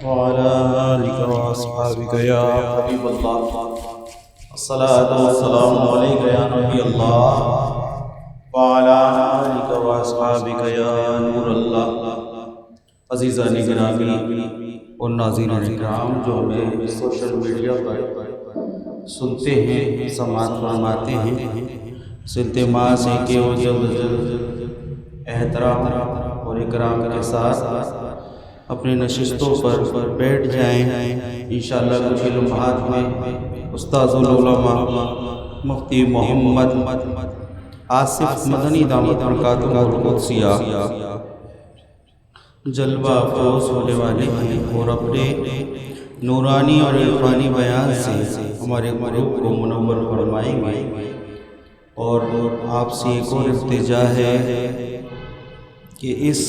وعلى آلك وأصحابك يا حبيب الله الصلاة والسلام عليك يا نبي الله وعلى آلك وأصحابك يا نور الله. عزیزان گرامی اور ناظرین اکرام جو ہمیں سوشل میڈیا پر سنتے ہیں، سماعت فرماتے ہیں، اس التماس ہے کہ وہ جلد از جلد احترام اور اکرام کے ساتھ اپنے نشستوں پر بیٹھ جائیں. انشاءاللہ کچھ لمحات میں استاذ العلماء مفتی محمد آصف مدنی دامت برکاتہ القدسیہ جلوہ افروز ہونے والے ہیں اور اپنے نورانی اور عرفانی بیان سے ہمارے گروپ کو منور فرمائیں گے. اور آپ سے ایک اور التجا ہے کہ اس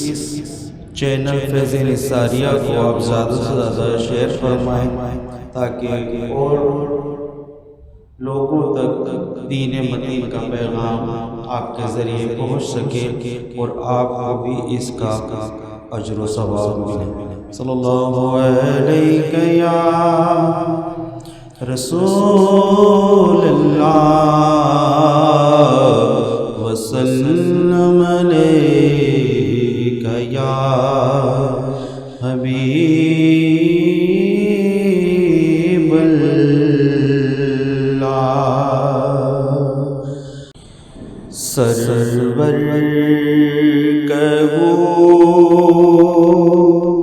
چینل فیض نثاریہ کو آپ زیادہ سے زیادہ شیئر فرمائیں تاکہ اور لوگوں تک دین متین کا پیغام آپ کے ذریعے پہنچ سکے اور آپ کو بھی اس کا اجر و ثواب ملے. صلی اللہ علیہ یا رسول اللہ وسلم علیہ یا حبیب اللہ. سرور کہو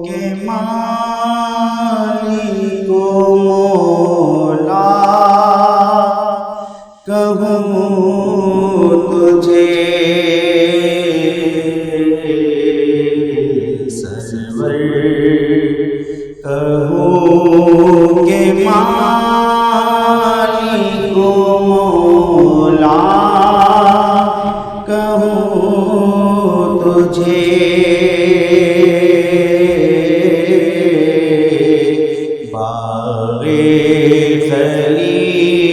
کہ مالک و مولا کہوں تجھے، سرور کہوں کہ مالک و مولا کہوں تجھے، باغ خلیل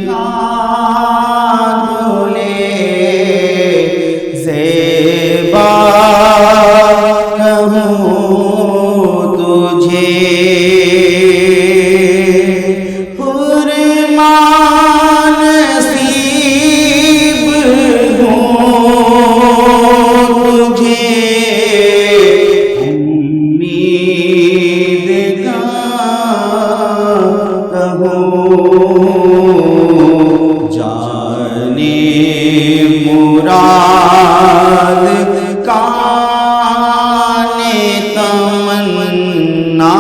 تھا دھلے زیبا کہوں تجھے، فرمان نصیب ہوں تجھے، امید کا کہوں، جانے مراد کانے تمنا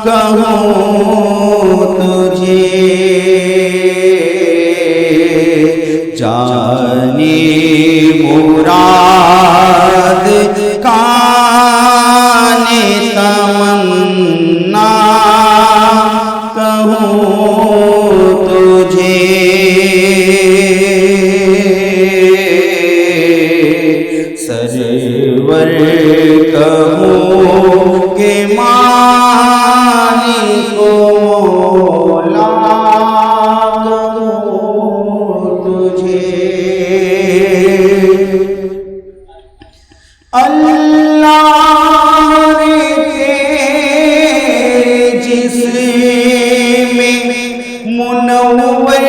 کہوں تجھے، جانے مراد کانے تمنا کہوں تجھے، سرور کہوں کہ مالک و مولا کہوں تجھے، اللہ نے تیرے جسم میں منور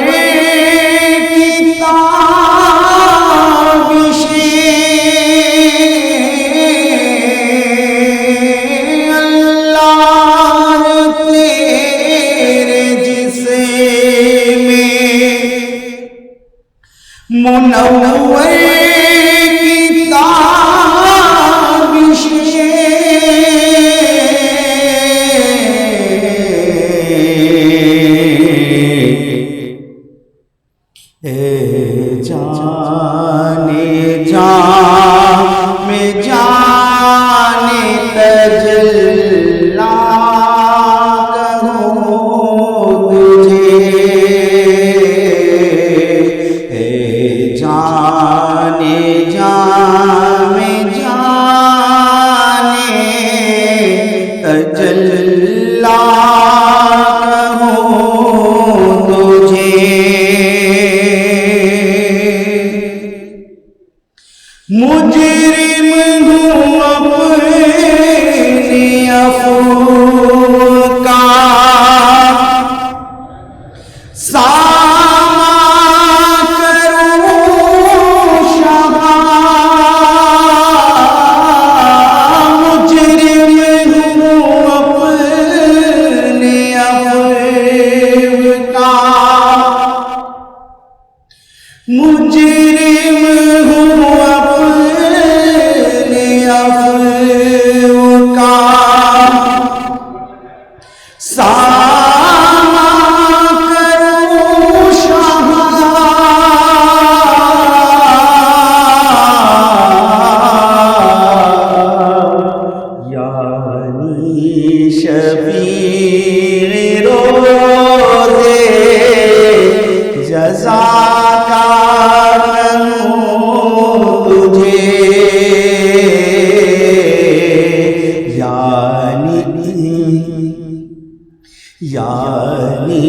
منور کتابش اے جانے جان میں جانے تجلا کہوں تجھے، اے جان شفیع روزے جزا کا کروں تجھے، یعنی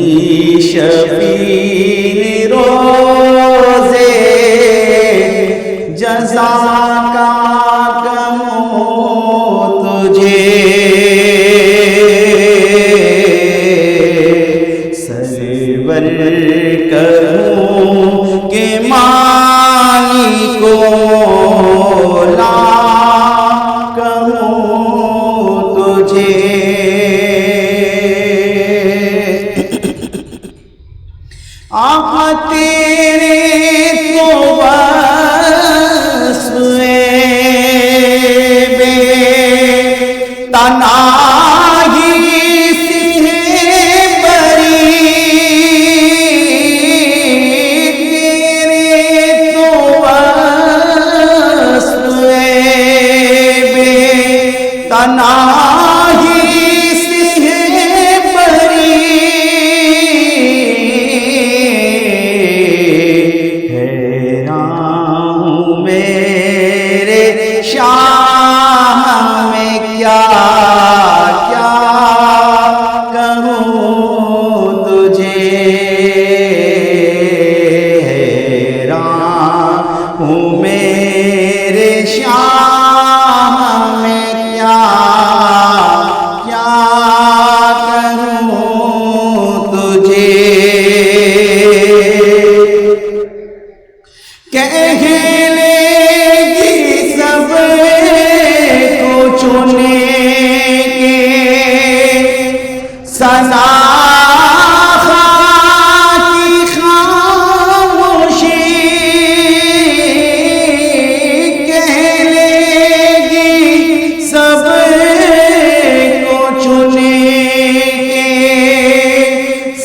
شفیع روزے جزا کا کروں تجھے، سرور کروں کہ مالک و مولا کہوں تجھے، آقا تیرے تو بس بے تنہائی سے بری، تیرے تو بس بے تنہائی سے بری، میرے شاہ میں کیا کیا کہوں تجھے، حیران ہوں میرے شاہ میں کیا کیا کہوں تجھے، چنے کے سزا کی خاموشی کہہ لے گی سب کو، چنے کے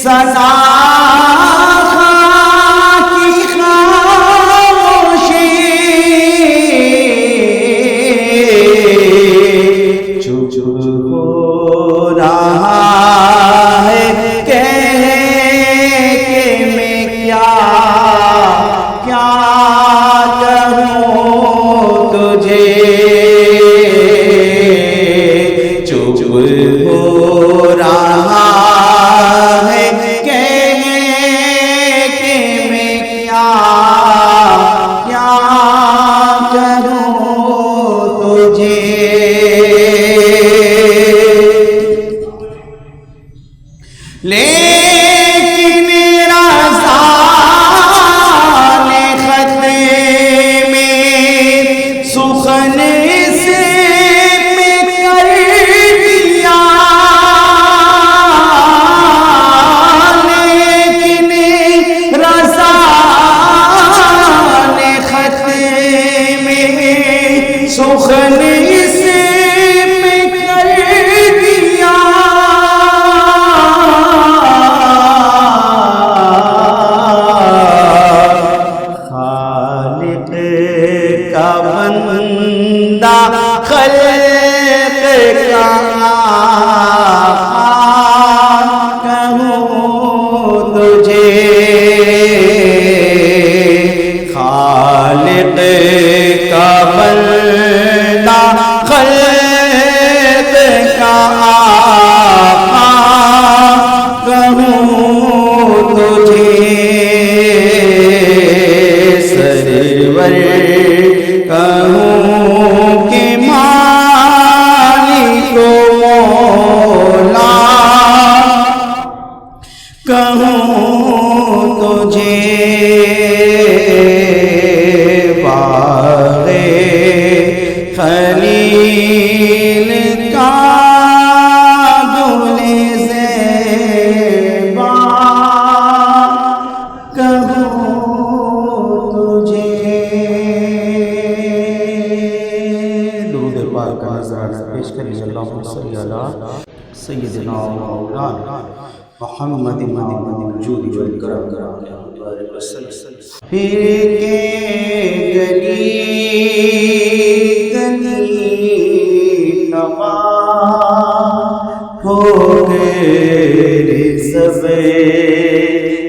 سزا لیکن رضا نے خط میں سخن سے میں کر دیا، لیکن رضا نے خط میں سخن سے میں کر دیا، بندہ خلق کا کہوں تجھے، خالق کا بندہ خلق کا کہوں تجھے، سرور کہوں کہ مالک و مولا کہوں تجھے، باغ خلیل کا گل زیبا کہوں تجھے، درود پاک کا نذرانہ پیش کریے، اللہم صلی علی سیدنا مولانا محمد وجود والکرم پھر کے گلی گلی نواز ہو گئے سب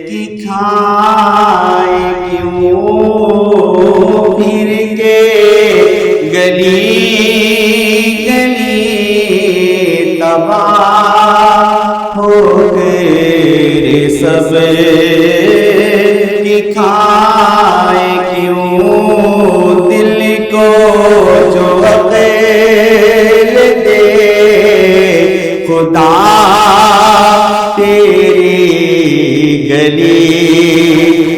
کی کھائے کیوں پھر کے گلی گلی تباہ ہو گئے سب کی کھائے کیوں دل کو جو عقل دے خدا تیری گلی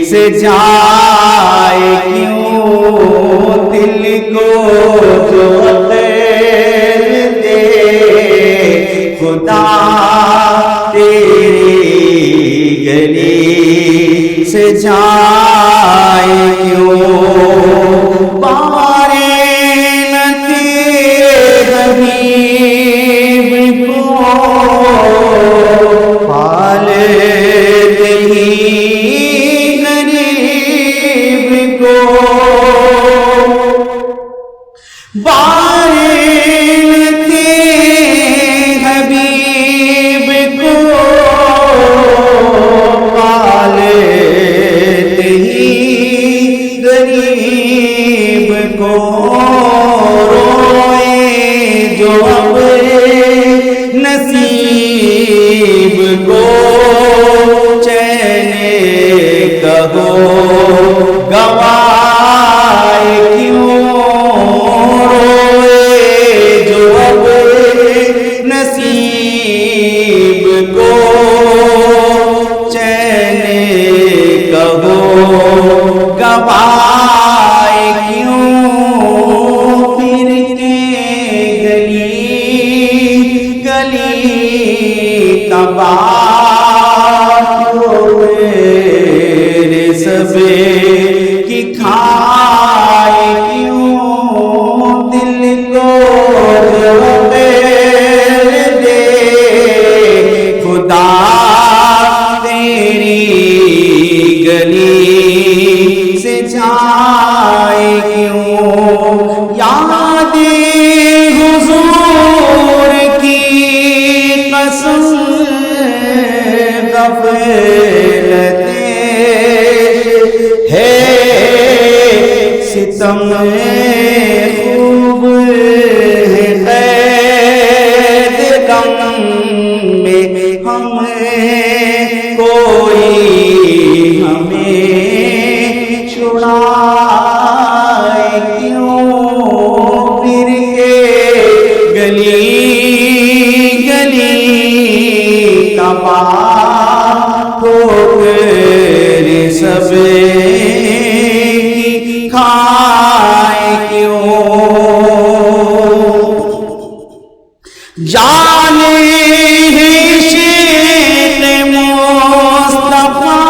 سے جائے کیوں دل کو جو عقل دے خدا تیری گلی سے جائے کیوں پارے نہ تیرے حبیب کو پالتے ہی غریب کو پارے نہ تیرے حبیب کو پالتے ہی غریب کو روئے جو اب نصیب کو چین کہو گوائے کیوں روئے جو اب نصیب کو چین کہو گوائے کیوں پھر کے گلی گلی تباہ ہو گئے سب کی کھائے کیوں دل کو جو عقل دے خدا تیری گلی سے جائے کیوں یاد حضور کی قسم غفلت ہے ستم خوب ہے قید غم میں ہمیں کوئی ہمیں چھڑائے کیوں پھر کے گلی گلی تباہ ہو گئے سب کی کھائے کیوں جانے عشق مصطفیٰ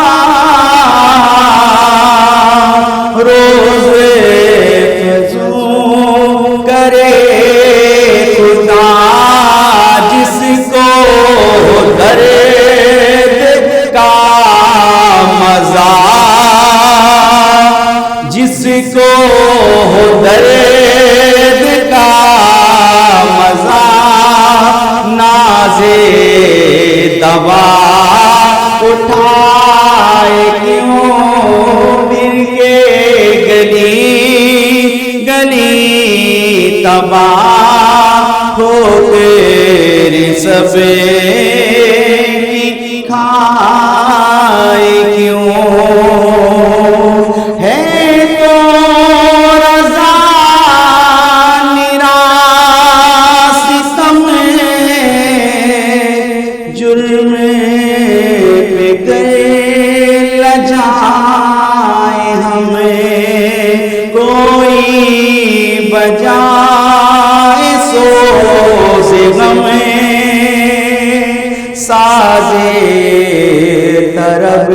روز فزوں کرے خدا جس کو درد کا مزہ جس کو درد کا مزہ نازے دوا اٹھائے کیوں پھر کے گلی گلی تباہ ہو تیرے سب کی کھائے کیوں ہے تو رضا نراس ستم جرم پہ گئے لجائے ہمیں کوئی بجائے سوز غم سازے طرب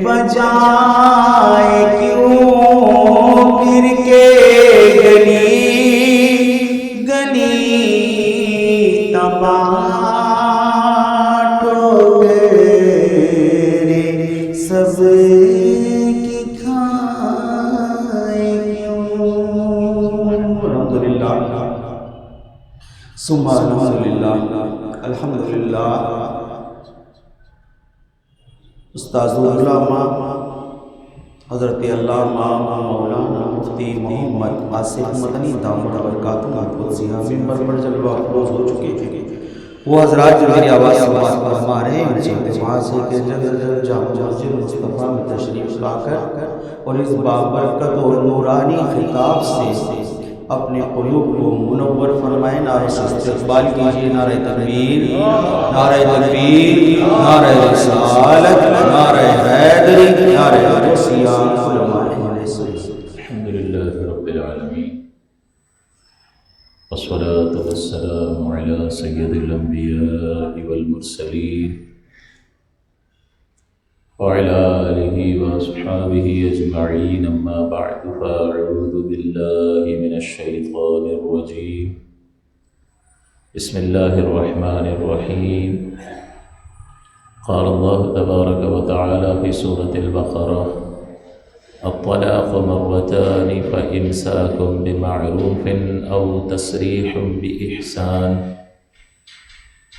بجائے کیوں پھر کے گلی گلی تباہ سب کی کھائے کیوں الحمدللہ ثم الحمدللہ الحمدللہ استاذ علامہ حضرت علامہ مولانا مفتی محمد آصف مدنی دامت برکاتہ القدسیہ ممبر پر جلوہ افروز ہو چکے تھے۔ وہ حضرات جو میری آواز سے بات فرما رہے ہیں، ان سے التماس ہے کہ جلد از جلد جامع مسجد مصطفیٰ میں تشریف لا کر اور اس بابرکت اور نورانی خطاب سے اپنے قلوب کو منور فرمائے۔ نعرہ استقبال کیجیے، نعرہ تکبیر، نعرہ تکبیر، نعرہ رسالت، نعرہ حیدری، نعرہ غوثیہ، علماء الحمدللہ رب العالمین، والصلاة والسلام على سید الانبیاء والمرسلین وعلى آلہ واصحابہ اجمعین، اما بعد فاعوذ باللہ من الشیطان الرجیم، بسم اللہ الرحمن الرحیم۔ قال اللہ تبارک وتعالی فی سورة البقرہ: الطلاق مرتان فإمساك بمعروف أو تسريح بإحسان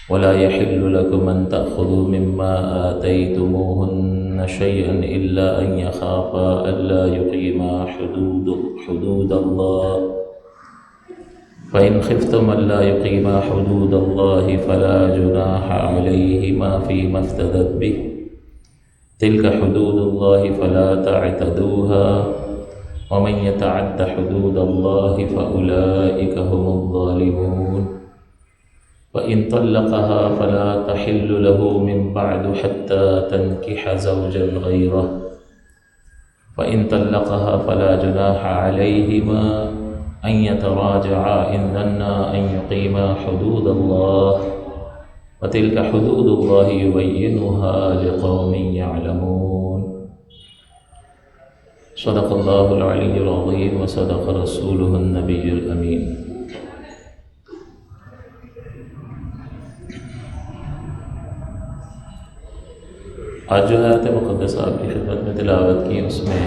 ولا يحل لكم أن تأخذوا مما آتيتموهن شيئا إلا أن يخافا ألا يقيما حدود الله، فإن خفتم ألا يقيما حدود الله فلا جناح عليهما فيما افتدت به، تلك حدود الله فلا تعتدوها ومن يتعد حدود الله فأولئك هم الظالمون، وإن طلقها فلا تحل له من بعد حتى تنكح زوجا غيره، فإن طلقها فلا جناح عليهما أن يتراجعا إن ظنا أن يقيما حدود الله، وتلك حدود الله يبينها لقوم يعلمون۔ صدق الله العلي العظيم وصدق رسوله النبي الأمين۔ آج جو آیت مقدسہ آپ کی خدمت میں تلاوت کی، اس میں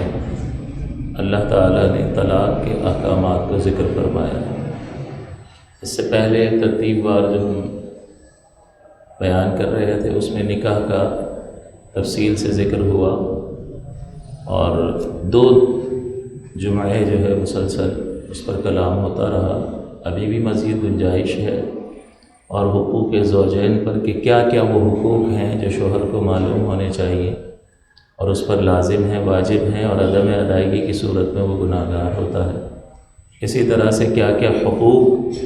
اللہ تعالیٰ نے طلاق کے احکامات کو ذکر فرمایا ہے۔ اس سے پہلے ترتیب وار جو ہم بیان کر رہے تھے، اس میں نکاح کا تفصیل سے ذکر ہوا، اور 2 جمعے جو ہے مسلسل اس پر کلام ہوتا رہا۔ ابھی بھی مزید گنجائش ہے، اور حقوق زوجین پر کہ کیا کیا وہ حقوق ہیں جو شوہر کو معلوم ہونے چاہیے اور اس پر لازم ہیں، واجب ہیں، اور عدم ادائیگی کی صورت میں وہ گناہ گار ہوتا ہے۔ اسی طرح سے کیا کیا حقوق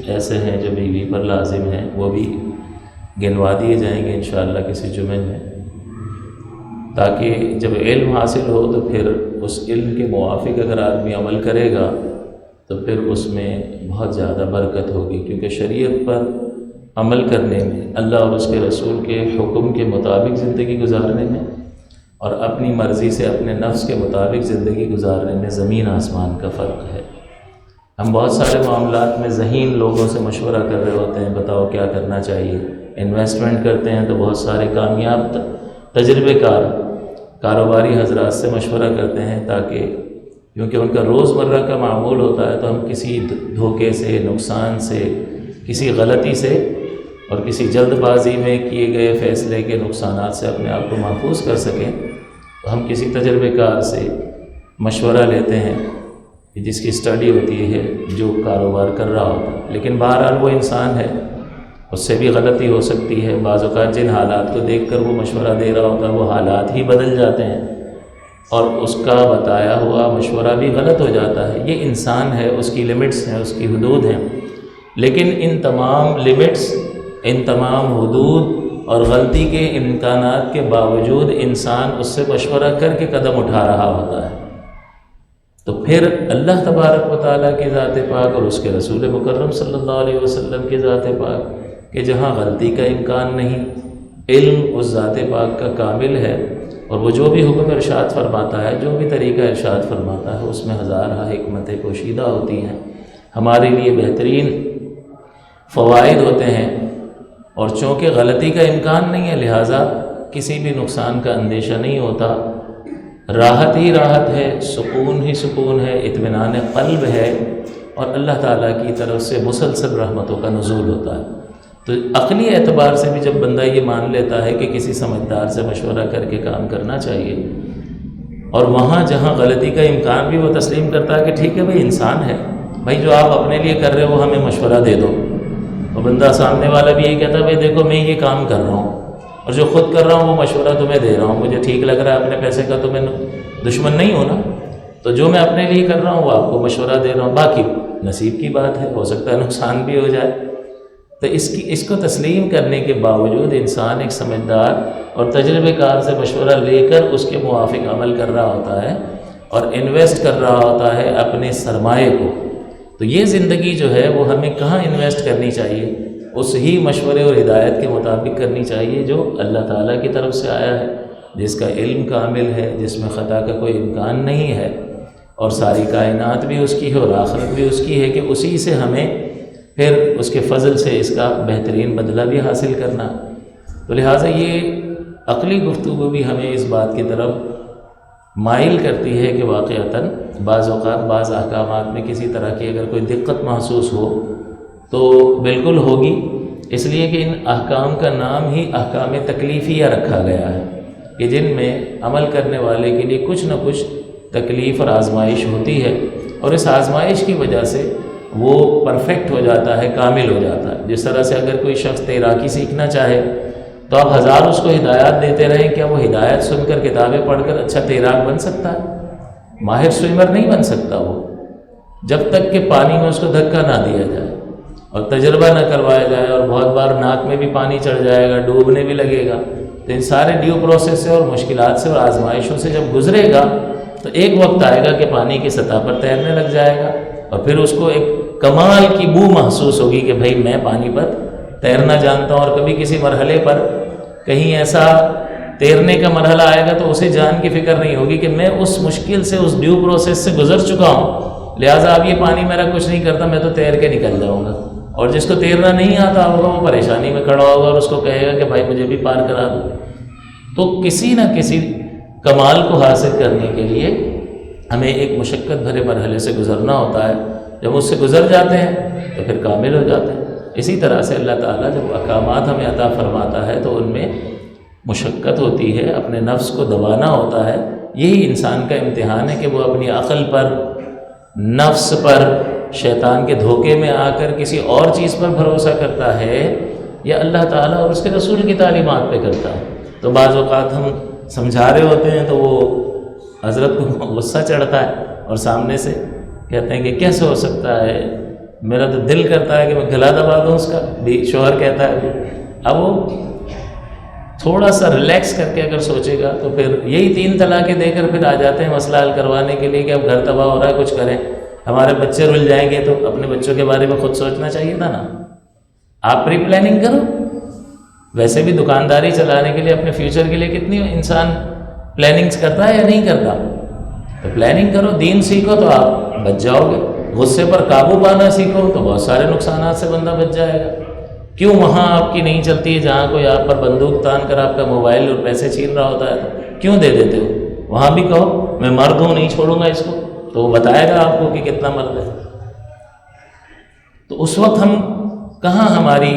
ایسے ہیں جو بیوی پر لازم ہیں، وہ بھی گنوا دیے جائیں گے انشاءاللہ کسی جمعے میں، تاکہ جب علم حاصل ہو تو پھر اس علم کے موافق اگر آدمی عمل کرے گا تو پھر اس میں بہت زیادہ برکت ہوگی، کیونکہ شریعت پر عمل کرنے میں، اللہ اور اس کے رسول کے حکم کے مطابق زندگی گزارنے میں، اور اپنی مرضی سے اپنے نفس کے مطابق زندگی گزارنے میں زمین آسمان کا فرق ہے۔ ہم بہت سارے معاملات میں ذہین لوگوں سے مشورہ کر رہے ہوتے ہیں، بتاؤ کیا کرنا چاہیے۔ انویسٹمنٹ کرتے ہیں تو بہت سارے کامیاب تجربے کار کاروباری حضرات سے مشورہ کرتے ہیں، تاکہ کیونکہ ان کا روزمرہ کا معمول ہوتا ہے، تو ہم کسی دھوکے سے، نقصان سے، کسی غلطی سے اور کسی جلد بازی میں کیے گئے فیصلے کے نقصانات سے اپنے آپ کو محفوظ کر سکیں، تو ہم کسی تجربے کار سے مشورہ لیتے ہیں جس کی اسٹڈی ہوتی ہے، جو کاروبار کر رہا ہوتا ہے۔ لیکن بہرحال وہ انسان ہے، اس سے بھی غلطی ہو سکتی ہے۔ بعض اوقات جن حالات کو دیکھ کر وہ مشورہ دے رہا ہوتا ہے، وہ حالات ہی بدل جاتے ہیں اور اس کا بتایا ہوا مشورہ بھی غلط ہو جاتا ہے۔ یہ انسان ہے، اس کی لمٹس ہیں، اس کی حدود ہیں، لیکن ان تمام لمٹس، ان تمام حدود اور غلطی کے امکانات کے باوجود انسان اس سے مشورہ کر کے قدم اٹھا رہا ہوتا ہے، تو پھر اللہ تبارک و تعالیٰ کی ذات پاک اور اس کے رسول مکرم صلی اللہ علیہ وسلم کی ذات پاک کہ جہاں غلطی کا امکان نہیں، علم اس ذات پاک کا کامل ہے، اور وہ جو بھی حکم ارشاد فرماتا ہے، جو بھی طریقہ ارشاد فرماتا ہے، اس میں ہزارہ حکمتیں پوشیدہ ہوتی ہیں، ہمارے لیے بہترین فوائد ہوتے ہیں، اور چونکہ غلطی کا امکان نہیں ہے، لہٰذا کسی بھی نقصان کا اندیشہ نہیں ہوتا، راحت ہی راحت ہے، سکون ہی سکون ہے، اطمینان قلب ہے، اور اللہ تعالیٰ کی طرف سے مسلسل رحمتوں کا نزول ہوتا ہے۔ تو عقلی اعتبار سے بھی جب بندہ یہ مان لیتا ہے کہ کسی سمجھدار سے مشورہ کر کے کام کرنا چاہیے، اور وہاں جہاں غلطی کا امکان بھی وہ تسلیم کرتا ہے کہ ٹھیک ہے بھائی انسان ہے، بھائی جو آپ اپنے لیے کر رہے ہو وہ ہمیں مشورہ دے دو، اور بندہ سامنے والا بھی یہی کہتا ہے بھائی دیکھو میں یہ کام کر رہا ہوں اور جو خود کر رہا ہوں وہ مشورہ تمہیں دے رہا ہوں، مجھے ٹھیک لگ رہا ہے، اپنے پیسے کا تو میں دشمن نہیں ہوں نا، تو جو میں اپنے لیے کر رہا ہوں وہ آپ کو مشورہ دے رہا ہوں، باقی نصیب کی بات ہے، ہو سکتا ہے نقصان بھی ہو جائے۔ تو اس کو تسلیم کرنے کے باوجود انسان ایک سمجھدار اور تجربے کار سے مشورہ لے کر اس کے موافق عمل کر رہا ہوتا ہے اور انویسٹ کر رہا ہوتا ہے اپنے سرمایے کو۔ تو یہ زندگی جو ہے وہ ہمیں کہاں انویسٹ کرنی چاہیے؟ اس ہی مشورے اور ہدایت کے مطابق کرنی چاہیے جو اللہ تعالیٰ کی طرف سے آیا ہے، جس کا علم کامل ہے، جس میں خطا کا کوئی امکان نہیں ہے، اور ساری کائنات بھی اس کی ہے اور آخرت بھی اس کی ہے، کہ اسی سے ہمیں پھر اس کے فضل سے اس کا بہترین بدلہ بھی حاصل کرنا۔ تو لہٰذا یہ عقلی گفتگو بھی ہمیں اس بات کی طرف مائل کرتی ہے کہ واقعتاً بعض اوقات بعض احکامات میں کسی طرح کی اگر کوئی دقت محسوس ہو تو بالکل ہوگی، اس لیے کہ ان احکام کا نام ہی احکام تکلیفیہ رکھا گیا ہے، کہ جن میں عمل کرنے والے کے لیے کچھ نہ کچھ تکلیف اور آزمائش ہوتی ہے، اور اس آزمائش کی وجہ سے وہ پرفیکٹ ہو جاتا ہے، کامل ہو جاتا ہے۔ جس طرح سے اگر کوئی شخص تیراکی سیکھنا چاہے تو آپ ہزار اس کو ہدایات دیتے رہیں، کیا وہ ہدایت سن کر کتابیں پڑھ کر اچھا تیراک بن سکتا ہے؟ ماہر سوئمر نہیں بن سکتا وہ، جب تک کہ پانی میں اس کو دھکا نہ دیا جائے اور تجربہ نہ کروایا جائے، اور بہت بار ناک میں بھی پانی چڑھ جائے گا، ڈوبنے بھی لگے گا۔ تو ان سارے ڈیو پروسیس سے اور مشکلات سے اور آزمائشوں سے جب گزرے گا تو ایک وقت آئے گا کہ پانی کی سطح پر تیرنے لگ جائے گا، اور پھر اس کو ایک کمال کی بو محسوس ہوگی کہ بھائی میں پانی پر تیرنا جانتا ہوں۔ اور کبھی کسی مرحلے پر کہیں ایسا تیرنے کا مرحلہ آئے گا تو اسے جان کی فکر نہیں ہوگی کہ میں اس مشکل سے، اس ڈیو پروسیس سے گزر چکا ہوں، لہٰذا اب یہ پانی میرا کچھ نہیں کرتا، میں تو تیر کے نکل جاؤں گا۔ اور جس کو تیرنا نہیں آتا ہوگا وہ پریشانی میں کھڑا ہوگا اور اس کو کہے گا کہ بھائی مجھے بھی پار کرا دو۔ تو کسی نہ کسی کمال کو حاصل کرنے کے لیے ہمیں ایک مشقت بھرے مرحلے سے گزرنا ہوتا ہے، جب اس سے گزر جاتے ہیں تو پھر کامل ہو جاتے ہیں۔ اسی طرح سے اللہ تعالیٰ جب احکامات ہمیں عطا فرماتا ہے تو ان میں مشقت ہوتی ہے، اپنے نفس کو دبانا ہوتا ہے۔ یہی انسان کا امتحان ہے کہ وہ اپنی عقل پر، نفس پر، شیطان کے دھوکے میں آ کر کسی اور چیز پر بھروسہ کرتا ہے یا اللہ تعالیٰ اور اس کے رسول کی تعلیمات پہ کرتا ہے۔ تو بعض اوقات ہم سمجھا رہے ہوتے ہیں تو وہ حضرت کو غصہ چڑھتا ہے اور سامنے سے کہتے ہیں کہ کیسے ہو سکتا ہے، میرا تو دل کرتا ہے کہ میں گلا دبا دوں اس کا، بھی شوہر کہتا ہے۔ اب وہ تھوڑا سا ریلیکس کر کے اگر سوچے گا تو پھر یہی 3 طلاقیں دے کر پھر آ جاتے ہیں مسئلہ حل کروانے کے لیے کہ اب گھر تباہ ہو رہا ہے، کچھ کریں، ہمارے بچے رل جائیں گے۔ تو اپنے بچوں کے بارے میں خود سوچنا چاہیے تھا نا، آپ پری پلاننگ کرو۔ ویسے بھی دکانداری چلانے کے لیے اپنے فیوچر کے لیے کتنی انسان پلاننگز کرتا ہے یا نہیں کرتا؟ تو پلاننگ کرو، دین سیکھو تو آپ بچ جاؤ گے، غصے پر قابو پانا سیکھو تو بہت سارے نقصانات سے بندہ بچ جائے گا۔ کیوں وہاں آپ کی نہیں چلتی ہے جہاں کوئی آپ پر بندوق تان کر آپ کا موبائل اور پیسے چھین رہا ہوتا ہے، تو کیوں دے دیتے ہو؟ وہاں بھی کہو میں مرد ہوں، نہیں چھوڑوں گا اس کو، تو وہ بتائے گا آپ کو کہ کتنا مرد ہے۔ تو اس وقت ہم کہاں ہماری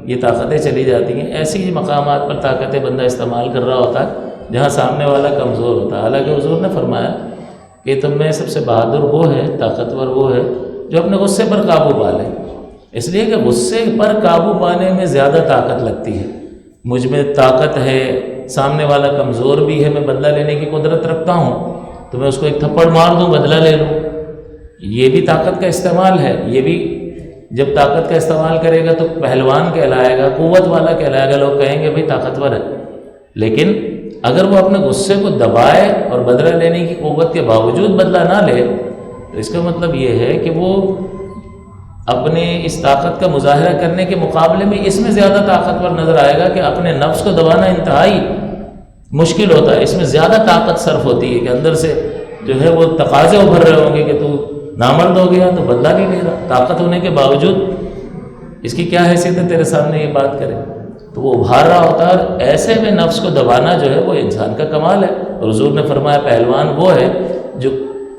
یہ طاقتیں چلی جاتی ہیں؟ ایسی مقامات پر طاقتیں بندہ استعمال کر رہا ہوتا ہے جہاں سامنے والا کمزور ہوتا ہے۔ حالانکہ حضور نے فرمایا کہ تم میں سب سے بہادر وہ ہے، طاقتور وہ ہے جو اپنے غصے پر قابو پا لے، اس لیے کہ غصے پر قابو پانے میں زیادہ طاقت لگتی ہے۔ مجھ میں طاقت ہے، سامنے والا کمزور بھی ہے، میں بدلہ لینے کی قدرت رکھتا ہوں، تو میں اس کو ایک تھپڑ مار دوں، بدلہ لے لوں، یہ بھی طاقت کا استعمال ہے۔ یہ بھی جب طاقت کا استعمال کرے گا تو پہلوان کہلائے گا، قوت والا کہلائے گا، لوگ کہیں گے بھائی طاقتور ہے۔ لیکن اگر وہ اپنے غصے کو دبائے اور بدلہ لینے کی قوت کے باوجود بدلہ نہ لے تو اس کا مطلب یہ ہے کہ وہ اپنے اس طاقت کا مظاہرہ کرنے کے مقابلے میں اس میں زیادہ طاقتور نظر آئے گا کہ اپنے نفس کو دبانا انتہائی مشکل ہوتا ہے، اس میں زیادہ طاقت صرف ہوتی ہے کہ اندر سے جو ہے وہ تقاضے ابھر رہے ہوں گے کہ تو نامرد ہو گیا تو بدلہ نہیں لے رہا، طاقت ہونے کے باوجود اس کی کیا حیثیت ہے تیرے سامنے یہ بات کرے، تو وہ ابھار رہا ہوتا ہے۔ اور ایسے میں نفس کو دبانا جو ہے وہ انسان کا کمال ہے۔ اور حضور نے فرمایا پہلوان وہ ہے جو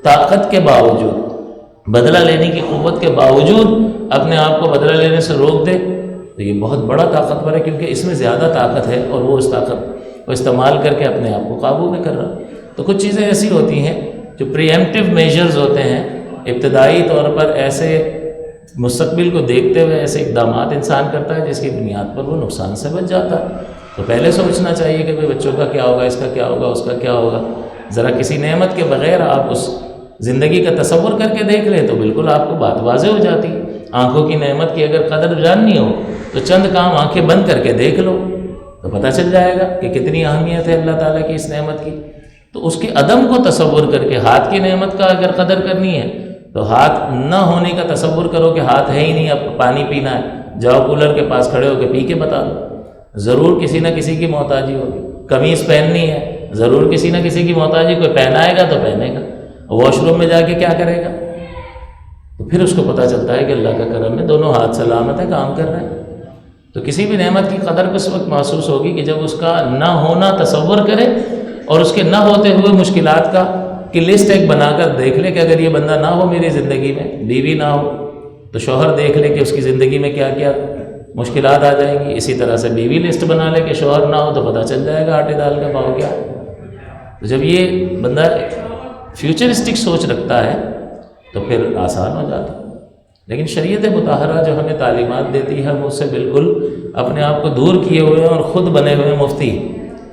طاقت کے باوجود بدلہ لینے کی قوت کے باوجود اپنے آپ کو بدلہ لینے سے روک دے تو یہ بہت بڑا طاقتور ہے، کیونکہ اس میں زیادہ طاقت ہے اور وہ اس طاقت کو استعمال کر کے اپنے آپ کو قابو میں کر رہا۔ تو کچھ چیزیں ایسی ہوتی ہیں جو پری ایمپٹیو میجرز ہوتے ہیں، ابتدائی طور پر ایسے مستقبل کو دیکھتے ہوئے ایسے اقدامات انسان کرتا ہے جس کی بنیاد پر وہ نقصان سے بچ جاتا ہے۔ تو پہلے سوچنا چاہیے کہ بھئی بچوں کا کیا ہوگا، اس کا کیا ہوگا، اس کا کیا ہوگا۔ ذرا کسی نعمت کے بغیر آپ اس زندگی کا تصور کر کے دیکھ لیں تو بالکل آپ کو بات واضح ہو جاتی ہے۔ آنکھوں کی نعمت کی اگر قدر جاننی ہو تو چند کام آنکھیں بند کر کے دیکھ لو تو پتہ چل جائے گا کہ کتنی اہمیت ہے اللہ تعالیٰ کی اس نعمت کی۔ تو اس کے عدم کو تصور کر کے، ہاتھ کی نعمت کا اگر قدر کرنی ہے تو ہاتھ نہ ہونے کا تصور کرو کہ ہاتھ ہے ہی نہیں، اب پانی پینا ہے، جاؤ کولر کے پاس کھڑے ہو کے پی کے بتا دو۔ ضرور کسی نہ کسی کی محتاجی ہوگی۔ قمیص پہننی ہے، ضرور کسی نہ کسی کی محتاجی، کوئی پہنائے گا تو پہنے گا، واش روم میں جا کے کیا کرے گا؟ تو پھر اس کو پتہ چلتا ہے کہ اللہ کا کرم ہے، دونوں ہاتھ سلامت ہے، کام کر رہے ہیں۔ تو کسی بھی نعمت کی قدر اس وقت محسوس ہوگی کہ جب اس کا نہ ہونا تصور کرے اور اس کے نہ ہوتے ہوئے مشکلات کا کی لسٹ ایک بنا کر دیکھ لے کہ اگر یہ بندہ نہ ہو میری زندگی میں، بیوی نہ ہو تو شوہر دیکھ لے کہ اس کی زندگی میں کیا کیا مشکلات آ جائیں گی، اسی طرح سے بیوی لسٹ بنا لے کہ شوہر نہ ہو تو پتہ چل جائے گا آٹے دال کا بھاؤ کیا ہے۔ تو جب یہ بندہ فیوچرسٹک سوچ رکھتا ہے تو پھر آسان ہو جاتا ہے۔ لیکن شریعت مطہرہ جو ہمیں تعلیمات دیتی ہے ہم اس سے بالکل اپنے آپ کو دور کیے ہوئے ہیں اور خود بنے ہوئے مفتی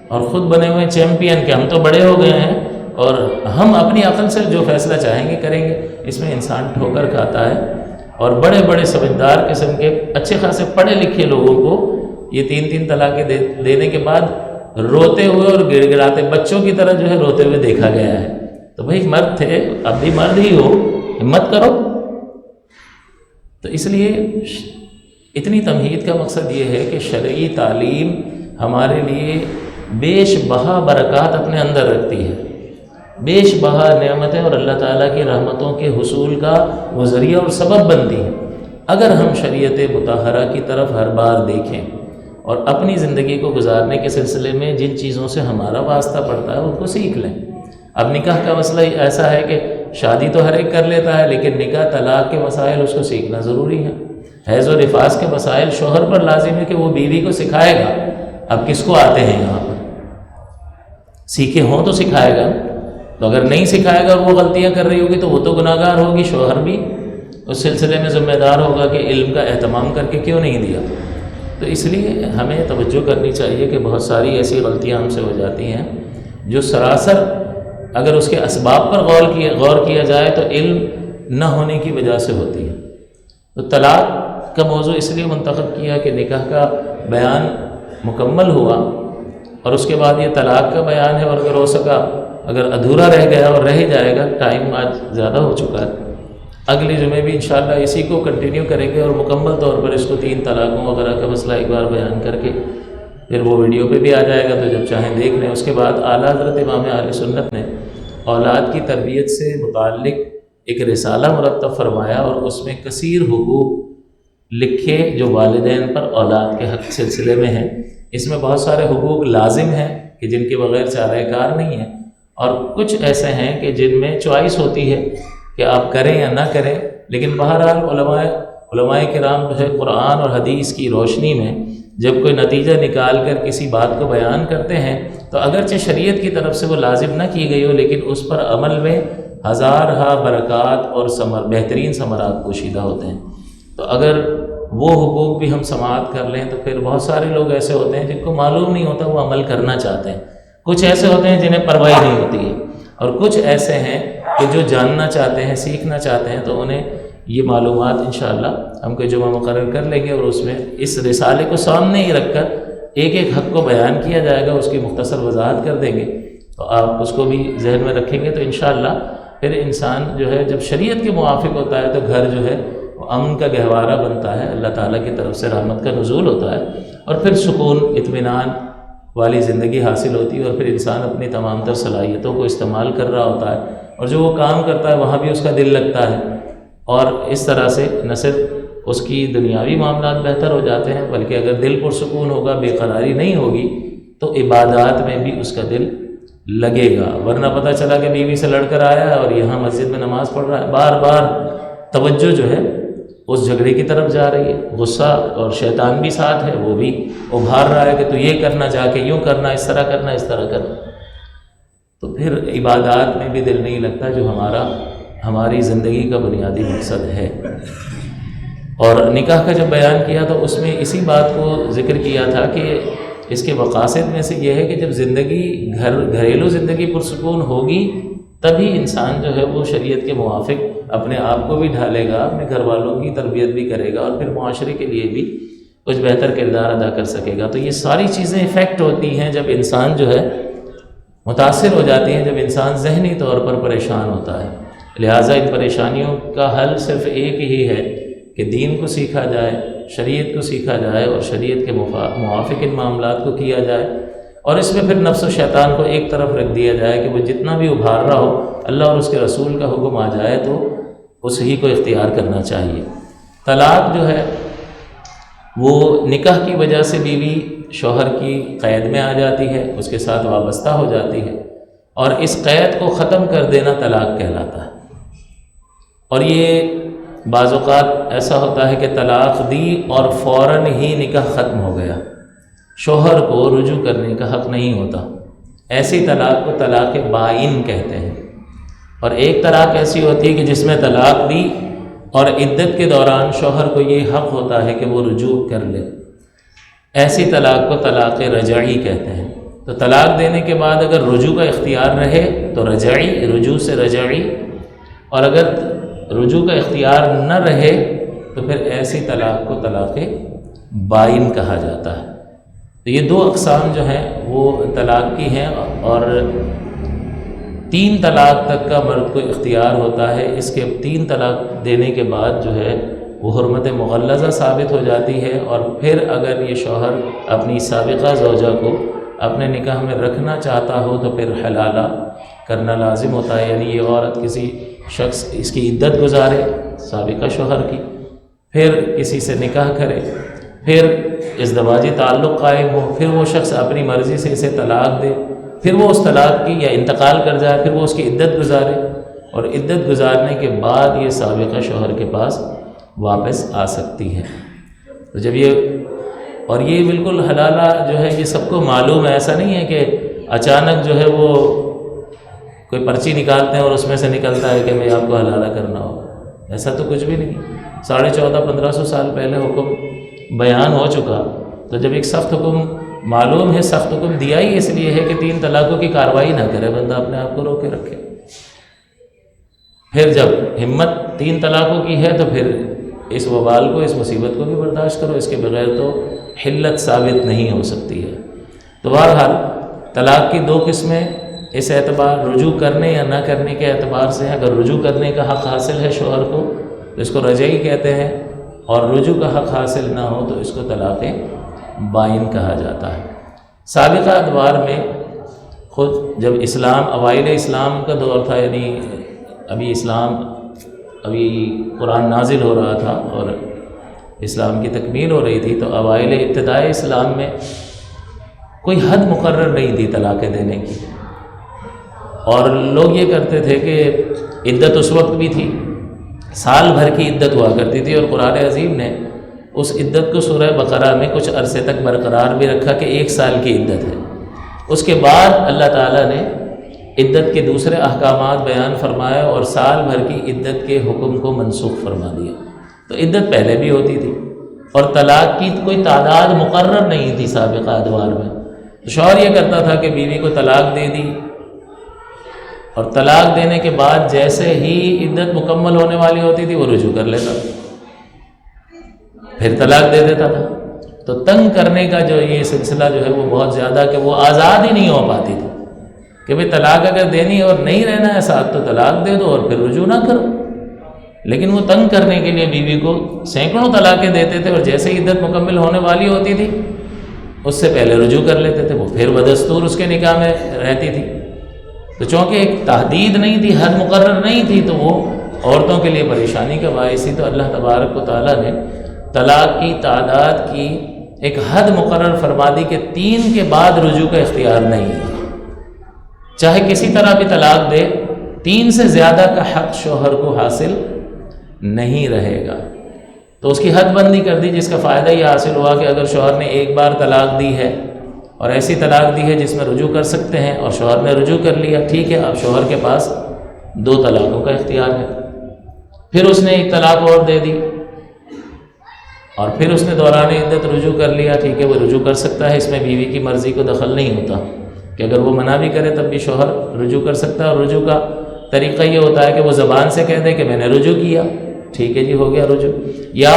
اور خود بنے ہوئے چیمپئن کہ ہم تو بڑے ہو گئے ہیں اور ہم اپنی عقل سے جو فیصلہ چاہیں گے کریں گے۔ اس میں انسان ٹھوکر کھاتا ہے اور بڑے بڑے سمجھدار قسم کے اچھے خاصے پڑھے لکھے لوگوں کو یہ 3 طلاقیں دینے کے بعد روتے ہوئے اور گڑ گڑاتے بچوں کی طرح جو ہے روتے ہوئے دیکھا گیا ہے۔ تو بھائی مرد تھے، اب بھی مرد ہی ہو، ہمت کرو۔ تو اس لیے اتنی تمہید کا مقصد یہ ہے کہ شرعی تعلیم ہمارے لیے بیش بہا برکات اپنے اندر رکھتی ہے، بیش بہا نعمتیں اور اللہ تعالیٰ کی رحمتوں کے حصول کا وہ ذریعہ اور سبب بنتی ہیں اگر ہم شریعت مطہرہ کی طرف ہر بار دیکھیں اور اپنی زندگی کو گزارنے کے سلسلے میں جن چیزوں سے ہمارا واسطہ پڑتا ہے ان کو سیکھ لیں۔ اب نکاح کا مسئلہ ایسا ہے کہ شادی تو ہر ایک کر لیتا ہے لیکن نکاح طلاق کے مسائل اس کو سیکھنا ضروری ہے۔ حیض و نفاس کے مسائل شوہر پر لازم ہے کہ وہ بیوی کو سکھائے گا۔ اب کس کو آتے ہیں یہاں پر؟ سیکھے ہوں تو سکھائے گا، تو اگر نہیں سکھائے گا اور وہ غلطیاں کر رہی ہوگی تو وہ تو گناہ گار ہوگی، شوہر بھی اس سلسلے میں ذمہ دار ہوگا کہ علم کا اہتمام کر کے کیوں نہیں دیا۔ تو اس لیے ہمیں توجہ کرنی چاہیے کہ بہت ساری ایسی غلطیاں ہم سے ہو جاتی ہیں جو سراسر اگر اس کے اسباب پر غور کیا جائے تو علم نہ ہونے کی وجہ سے ہوتی ہے۔ تو طلاق کا موضوع اس لیے منتخب کیا کہ نکاح کا بیان مکمل ہوا اور اس کے بعد یہ طلاق کا بیان ہے، اور اگر ہو سکا اگر ادھورا رہ گیا اور رہ ہی جائے گا، ٹائم آج زیادہ ہو چکا ہے، اگلے جمعے بھی انشاءاللہ اسی کو کنٹینیو کریں گے اور مکمل طور پر اس کو 3 طلاقوں وغیرہ کا مسئلہ ایک بار بیان کر کے پھر وہ ویڈیو پہ بھی آ جائے گا، تو جب چاہیں دیکھ لیں۔ اس کے بعد اعلیٰ حضرت امام اہل سنت نے اولاد کی تربیت سے متعلق ایک رسالہ مرتب فرمایا اور اس میں کثیر حقوق لکھے جو والدین پر اولاد کے حق سلسلے میں ہیں۔ اس میں بہت سارے حقوق لازم ہیں کہ جن کے بغیر چارہ کار نہیں ہے، اور کچھ ایسے ہیں کہ جن میں چوائس ہوتی ہے کہ آپ کریں یا نہ کریں، لیکن بہرحال علماء کرام جو ہے قرآن اور حدیث کی روشنی میں جب کوئی نتیجہ نکال کر کسی بات کو بیان کرتے ہیں تو اگرچہ شریعت کی طرف سے وہ لازم نہ کی گئی ہو لیکن اس پر عمل میں ہزارہا برکات اور بہترین ثمرات پوشیدہ ہوتے ہیں۔ تو اگر وہ حقوق بھی ہم سماعت کر لیں تو پھر بہت سارے لوگ ایسے ہوتے ہیں جن کو معلوم نہیں ہوتا وہ عمل کرنا چاہتے ہیں، کچھ ایسے ہوتے ہیں جنہیں پرواہ نہیں ہوتی ہے، اور کچھ ایسے ہیں کہ جو جاننا چاہتے ہیں، سیکھنا چاہتے ہیں، تو انہیں یہ معلومات انشاءاللہ ہم کوئی جمعہ مقرر کر لیں گے اور اس میں اس رسالے کو سامنے ہی رکھ کر ایک ایک حق کو بیان کیا جائے گا، اس کی مختصر وضاحت کر دیں گے، تو آپ اس کو بھی ذہن میں رکھیں گے تو انشاءاللہ پھر انسان جو ہے جب شریعت کے موافق ہوتا ہے تو گھر جو ہے وہ امن کا گہوارہ بنتا ہے، اللہ تعالیٰ کی طرف سے رحمت کا نزول ہوتا ہے، اور پھر سکون اطمینان والی زندگی حاصل ہوتی ہے، اور پھر انسان اپنی تمام تر صلاحیتوں کو استعمال کر رہا ہوتا ہے، اور جو وہ کام کرتا ہے وہاں بھی اس کا دل لگتا ہے، اور اس طرح سے نہ صرف اس کی دنیاوی معاملات بہتر ہو جاتے ہیں بلکہ اگر دل پرسکون ہوگا، بے قراری نہیں ہوگی تو عبادات میں بھی اس کا دل لگے گا۔ ورنہ پتہ چلا کہ بیوی سے لڑ کر آیا ہے اور یہاں مسجد میں نماز پڑھ رہا ہے، بار بار توجہ جو ہے اس جھگڑے کی طرف جا رہی ہے، غصہ اور شیطان بھی ساتھ ہے، وہ بھی ابھار رہا ہے کہ تو یہ کرنا، جا کے یوں کرنا، اس طرح کرنا، اس طرح کرنا. تو پھر عبادات میں بھی دل نہیں لگتا جو ہماری زندگی کا بنیادی مقصد ہے. اور نکاح کا جب بیان کیا تو اس میں اسی بات کو ذکر کیا تھا کہ اس کے مقاصد میں سے یہ ہے کہ جب گھریلو زندگی پرسکون ہوگی تبھی انسان جو ہے وہ شریعت کے موافق اپنے آپ کو بھی ڈھالے گا، اپنے گھر والوں کی تربیت بھی کرے گا، اور پھر معاشرے کے لیے بھی کچھ بہتر کردار ادا کر سکے گا. تو یہ ساری چیزیں افیکٹ ہوتی ہیں جب انسان جو ہے متاثر ہو جاتی ہیں، جب انسان ذہنی طور پر پریشان ہوتا ہے. لہٰذا ان پریشانیوں کا حل صرف ایک ہی ہے کہ دین کو سیکھا جائے، شریعت کو سیکھا جائے، اور شریعت کے موافق ان معاملات کو کیا جائے. اور اس میں پھر نفس و شیطان کو ایک طرف رکھ دیا جائے کہ وہ جتنا بھی ابھار رہا ہو، اللہ اور اس کے رسول کا حکم آ جائے تو اس ہی کو اختیار کرنا چاہیے. طلاق جو ہے وہ نکاح کی وجہ سے بیوی شوہر کی قید میں آ جاتی ہے، اس کے ساتھ وابستہ ہو جاتی ہے، اور اس قید کو ختم کر دینا طلاق کہلاتا ہے. اور یہ بعض اوقات ایسا ہوتا ہے کہ طلاق دی اور فوراً ہی نکاح ختم ہو گیا، شوہر کو رجوع کرنے کا حق نہیں ہوتا. ایسی طلاق کو طلاق بائن کہتے ہیں. اور ایک طلاق ایسی ہوتی ہے کہ جس میں طلاق دی اور عدت کے دوران شوہر کو یہ حق ہوتا ہے کہ وہ رجوع کر لے. ایسی طلاق کو طلاق رجعی کہتے ہیں. تو طلاق دینے کے بعد اگر رجوع کا اختیار رہے تو رجعی، رجوع سے رجعی، اور اگر رجوع کا اختیار نہ رہے تو پھر ایسی طلاق کو طلاق بائن کہا جاتا ہے. تو یہ دو اقسام جو ہیں وہ طلاق کی ہیں، اور 3 طلاق تک کا مرد کو اختیار ہوتا ہے. اس کے 3 طلاق دینے کے بعد جو ہے وہ حرمت مغلظہ ثابت ہو جاتی ہے. اور پھر اگر یہ شوہر اپنی سابقہ زوجہ کو اپنے نکاح میں رکھنا چاہتا ہو تو پھر حلالہ کرنا لازم ہوتا ہے. یعنی یہ عورت کسی شخص اس کی عدت گزارے سابقہ شوہر کی، پھر کسی سے نکاح کرے، پھر ازدواجی تعلق قائم ہو، پھر وہ شخص اپنی مرضی سے اسے طلاق دے، پھر وہ اس طلاق کی یا انتقال کر جائے، پھر وہ اس کی عدت گزارے، اور عدت گزارنے کے بعد یہ سابقہ شوہر کے پاس واپس آ سکتی ہے. تو جب یہ بالکل حلالہ جو ہے یہ سب کو معلوم ہے. ایسا نہیں ہے کہ اچانک جو ہے وہ کوئی پرچی نکالتے ہیں اور اس میں سے نکلتا ہے کہ میں آپ کو حلالہ کرنا ہو. ایسا تو کچھ بھی نہیں. 1450-1500 سال پہلے حکم بیان ہو چکا. تو جب ایک سخت حکم معلوم ہے، سخت حکم دیا ہی اس لیے ہے کہ 3 طلاقوں کی کارروائی نہ کرے، بندہ اپنے آپ کو روکے رکھے. پھر جب ہمت 3 طلاقوں کی ہے تو پھر اس وبال کو، اس مصیبت کو بھی برداشت کرو. اس کے بغیر تو حلت ثابت نہیں ہو سکتی ہے. تو بہرحال طلاق کی 2 قسمیں اس اعتبار رجوع کرنے یا نہ کرنے کے اعتبار سے ہیں. اگر رجوع کرنے کا حق حاصل ہے شوہر کو تو اس کو رجعی کہتے ہیں، اور رجوع کا حق حاصل نہ ہو تو اس کو طلاق بائن کہا جاتا ہے. سابقہ ادوار میں خود جب اوائل اسلام کا دور تھا، یعنی ابھی قرآن نازل ہو رہا تھا اور اسلام کی تکمیل ہو رہی تھی، تو اوائل ابتدائی اسلام میں کوئی حد مقرر نہیں تھی طلاق دینے کی. اور لوگ یہ کرتے تھے کہ عدت اس وقت بھی تھی، سال بھر کی عدت ہوا کرتی تھی، اور قرآن عظیم نے اس عدت کو سورہ بقرہ میں کچھ عرصے تک برقرار بھی رکھا کہ 1 سال کی عدت ہے. اس کے بعد اللہ تعالیٰ نے عدت کے دوسرے احکامات بیان فرمائے اور سال بھر کی عدت کے حکم کو منسوخ فرما دیا. تو عدت پہلے بھی ہوتی تھی، اور طلاق کی کوئی تعداد مقرر نہیں تھی سابقہ ادوار میں. شوہر یہ کرتا تھا کہ بیوی کو طلاق دے دی، اور طلاق دینے کے بعد جیسے ہی عدت مکمل ہونے والی ہوتی تھی وہ رجوع کر لیتا تھا، پھر طلاق دے دیتا تھا. تو تنگ کرنے کا جو یہ سلسلہ جو ہے وہ بہت زیادہ، کہ وہ آزاد ہی نہیں ہو پاتی تھی کہ بھئی طلاق اگر دینی ہے اور نہیں رہنا ہے ساتھ تو طلاق دے دو اور پھر رجوع نہ کرو. لیکن وہ تنگ کرنے کے لیے بیوی کو سینکڑوں طلاقیں دیتے تھے، اور جیسے ہی عدت مکمل ہونے والی ہوتی تھی اس سے پہلے رجوع کر لیتے تھے، وہ پھر بدستور اس کے نکاح میں رہتی تھی. تو چونکہ ایک تحدید نہیں تھی، حد مقرر نہیں تھی، تو وہ عورتوں کے لیے پریشانی کا باعث تھی. تو اللہ تبارک و تعالیٰ نے طلاق کی تعداد کی ایک حد مقرر فرما دی کہ 3 کے بعد رجوع کا اختیار نہیں ہے. چاہے کسی طرح بھی طلاق دے، 3 سے زیادہ کا حق شوہر کو حاصل نہیں رہے گا۔ تو اس کی حد بندی کر دی، جس کا فائدہ یہ حاصل ہوا کہ اگر شوہر نے ایک بار طلاق دی ہے اور ایسی طلاق دی ہے جس میں رجوع کر سکتے ہیں اور شوہر نے رجوع کر لیا، ٹھیک ہے، اب شوہر کے پاس 2 طلاقوں کا اختیار ہے۔ پھر اس نے 1 طلاق اور دے دی اور پھر اس نے دوران عدت رجوع کر لیا، ٹھیک ہے، وہ رجوع کر سکتا ہے، اس میں بیوی کی مرضی کو دخل نہیں ہوتا کہ اگر وہ منع بھی کرے تب بھی شوہر رجوع کر سکتا ہے۔ اور رجوع کا طریقہ یہ ہوتا ہے کہ وہ زبان سے کہہ دے کہ میں نے رجوع کیا، ٹھیک ہے جی، ہو گیا رجوع، یا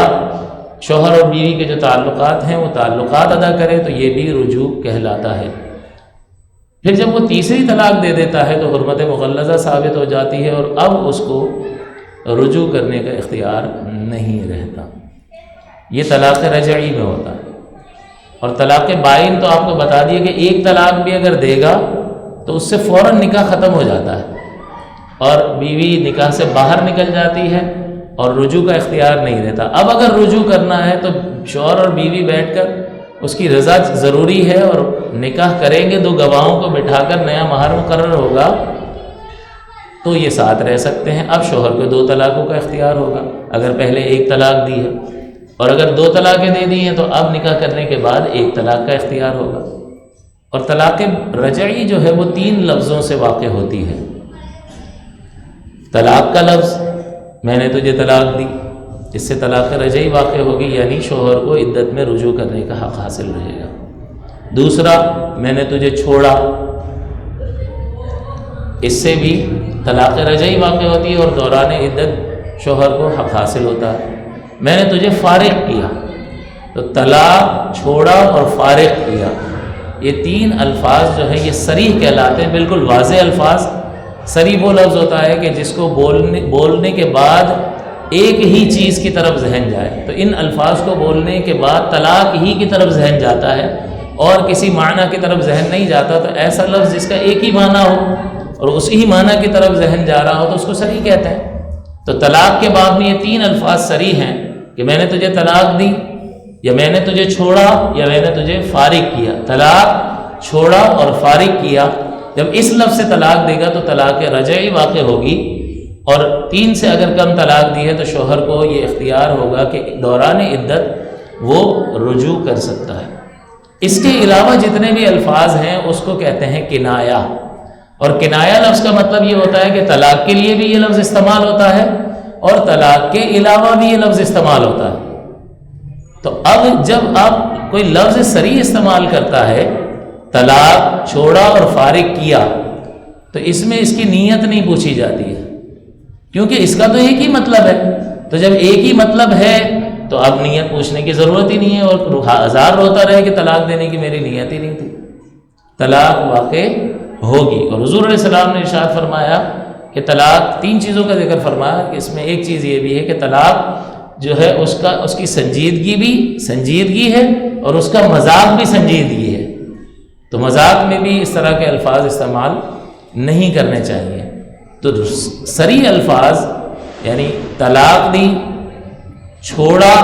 شوہر اور بیوی کے جو تعلقات ہیں وہ تعلقات ادا کرے تو یہ بھی رجوع کہلاتا ہے۔ پھر جب وہ تیسری طلاق دے دیتا ہے تو حرمت مغلظہ ثابت ہو جاتی ہے اور اب اس کو رجوع کرنے کا اختیار نہیں رہتا۔ یہ طلاق رجعی میں ہوتا ہے۔ اور طلاق بائن تو آپ کو بتا دیے کہ 1 طلاق بھی اگر دے گا تو اس سے فوراً نکاح ختم ہو جاتا ہے اور بیوی نکاح سے باہر نکل جاتی ہے اور رجوع کا اختیار نہیں رہتا۔ اب اگر رجوع کرنا ہے تو شوہر اور بیوی بیٹھ کر اس کی رضا ضروری ہے اور نکاح کریں گے، 2 گواہوں کو بٹھا کر نیا مہر مقرر ہوگا تو یہ ساتھ رہ سکتے ہیں۔ اب شوہر کو 2 طلاقوں کا اختیار ہوگا اگر پہلے 1 طلاق دی ہے، اور اگر 2 طلاقیں دے دی ہیں تو اب نکاح کرنے کے بعد 1 طلاق کا اختیار ہوگا۔ اور طلاق رجعی جو ہے وہ 3 لفظوں سے واقع ہوتی ہے۔ طلاق کا لفظ، میں نے تجھے طلاق دی، اس سے طلاق رجعی واقع ہوگی، یعنی شوہر کو عدت میں رجوع کرنے کا حق حاصل رہے گا۔ دوسرا، میں نے تجھے چھوڑا، اس سے بھی طلاق رجعی واقع ہوتی ہے اور دوران عدت شوہر کو حق حاصل ہوتا ہے۔ میں نے تجھے فارغ کیا، تو طلاق، چھوڑا اور فارغ کیا، یہ 3 الفاظ جو ہیں یہ صریح کہلاتے ہیں، بالکل واضح الفاظ۔ صریح وہ لفظ ہوتا ہے کہ جس کو بولنے کے بعد ایک ہی چیز کی طرف ذہن جائے، تو ان الفاظ کو بولنے کے بعد طلاق ہی کی طرف ذہن جاتا ہے اور کسی معنی کی طرف ذہن نہیں جاتا، تو ایسا لفظ جس کا ایک ہی معنی ہو اور اسی معنی کی طرف ذہن جا رہا ہو تو اس کو صریح کہتے ہیں۔ تو طلاق کے باب میں یہ 3 الفاظ صریح ہیں کہ میں نے تجھے طلاق دی، یا میں نے تجھے چھوڑا، یا میں نے تجھے فارغ کیا۔ طلاق، چھوڑا اور فارغ کیا، جب اس لفظ سے طلاق دے گا تو طلاق رجعی واقع ہوگی، اور 3 سے اگر کم طلاق دی ہے تو شوہر کو یہ اختیار ہوگا کہ دوران عدت وہ رجوع کر سکتا ہے۔ اس کے علاوہ جتنے بھی الفاظ ہیں اس کو کہتے ہیں کنایہ، اور کنایہ لفظ کا مطلب یہ ہوتا ہے کہ طلاق کے لیے بھی یہ لفظ استعمال ہوتا ہے اور طلاق کے علاوہ بھی یہ لفظ استعمال ہوتا ہے۔ تو اب جب آپ کوئی لفظ صریح استعمال کرتا ہے، طلاق، چھوڑا اور فارغ کیا، تو اس میں اس کی نیت نہیں پوچھی جاتی ہے، کیونکہ اس کا تو ایک ہی مطلب ہے۔ تو جب ایک ہی مطلب ہے تو اب نیت پوچھنے کی ضرورت ہی نہیں ہے، اور 1000 روتا رہے کہ طلاق دینے کی میری نیت ہی نہیں تھی، طلاق واقع ہوگی۔ اور حضور علیہ السلام نے ارشاد فرمایا کہ طلاق 3 چیزوں کا ذکر فرمایا، کہ اس میں ایک چیز یہ بھی ہے کہ طلاق جو ہے اس کی سنجیدگی بھی سنجیدگی ہے اور اس کا مذاق بھی سنجیدگی ہے، تو مذاق میں بھی اس طرح کے الفاظ استعمال نہیں کرنے چاہیے۔ تو صریح الفاظ یعنی طلاق دی، چھوڑا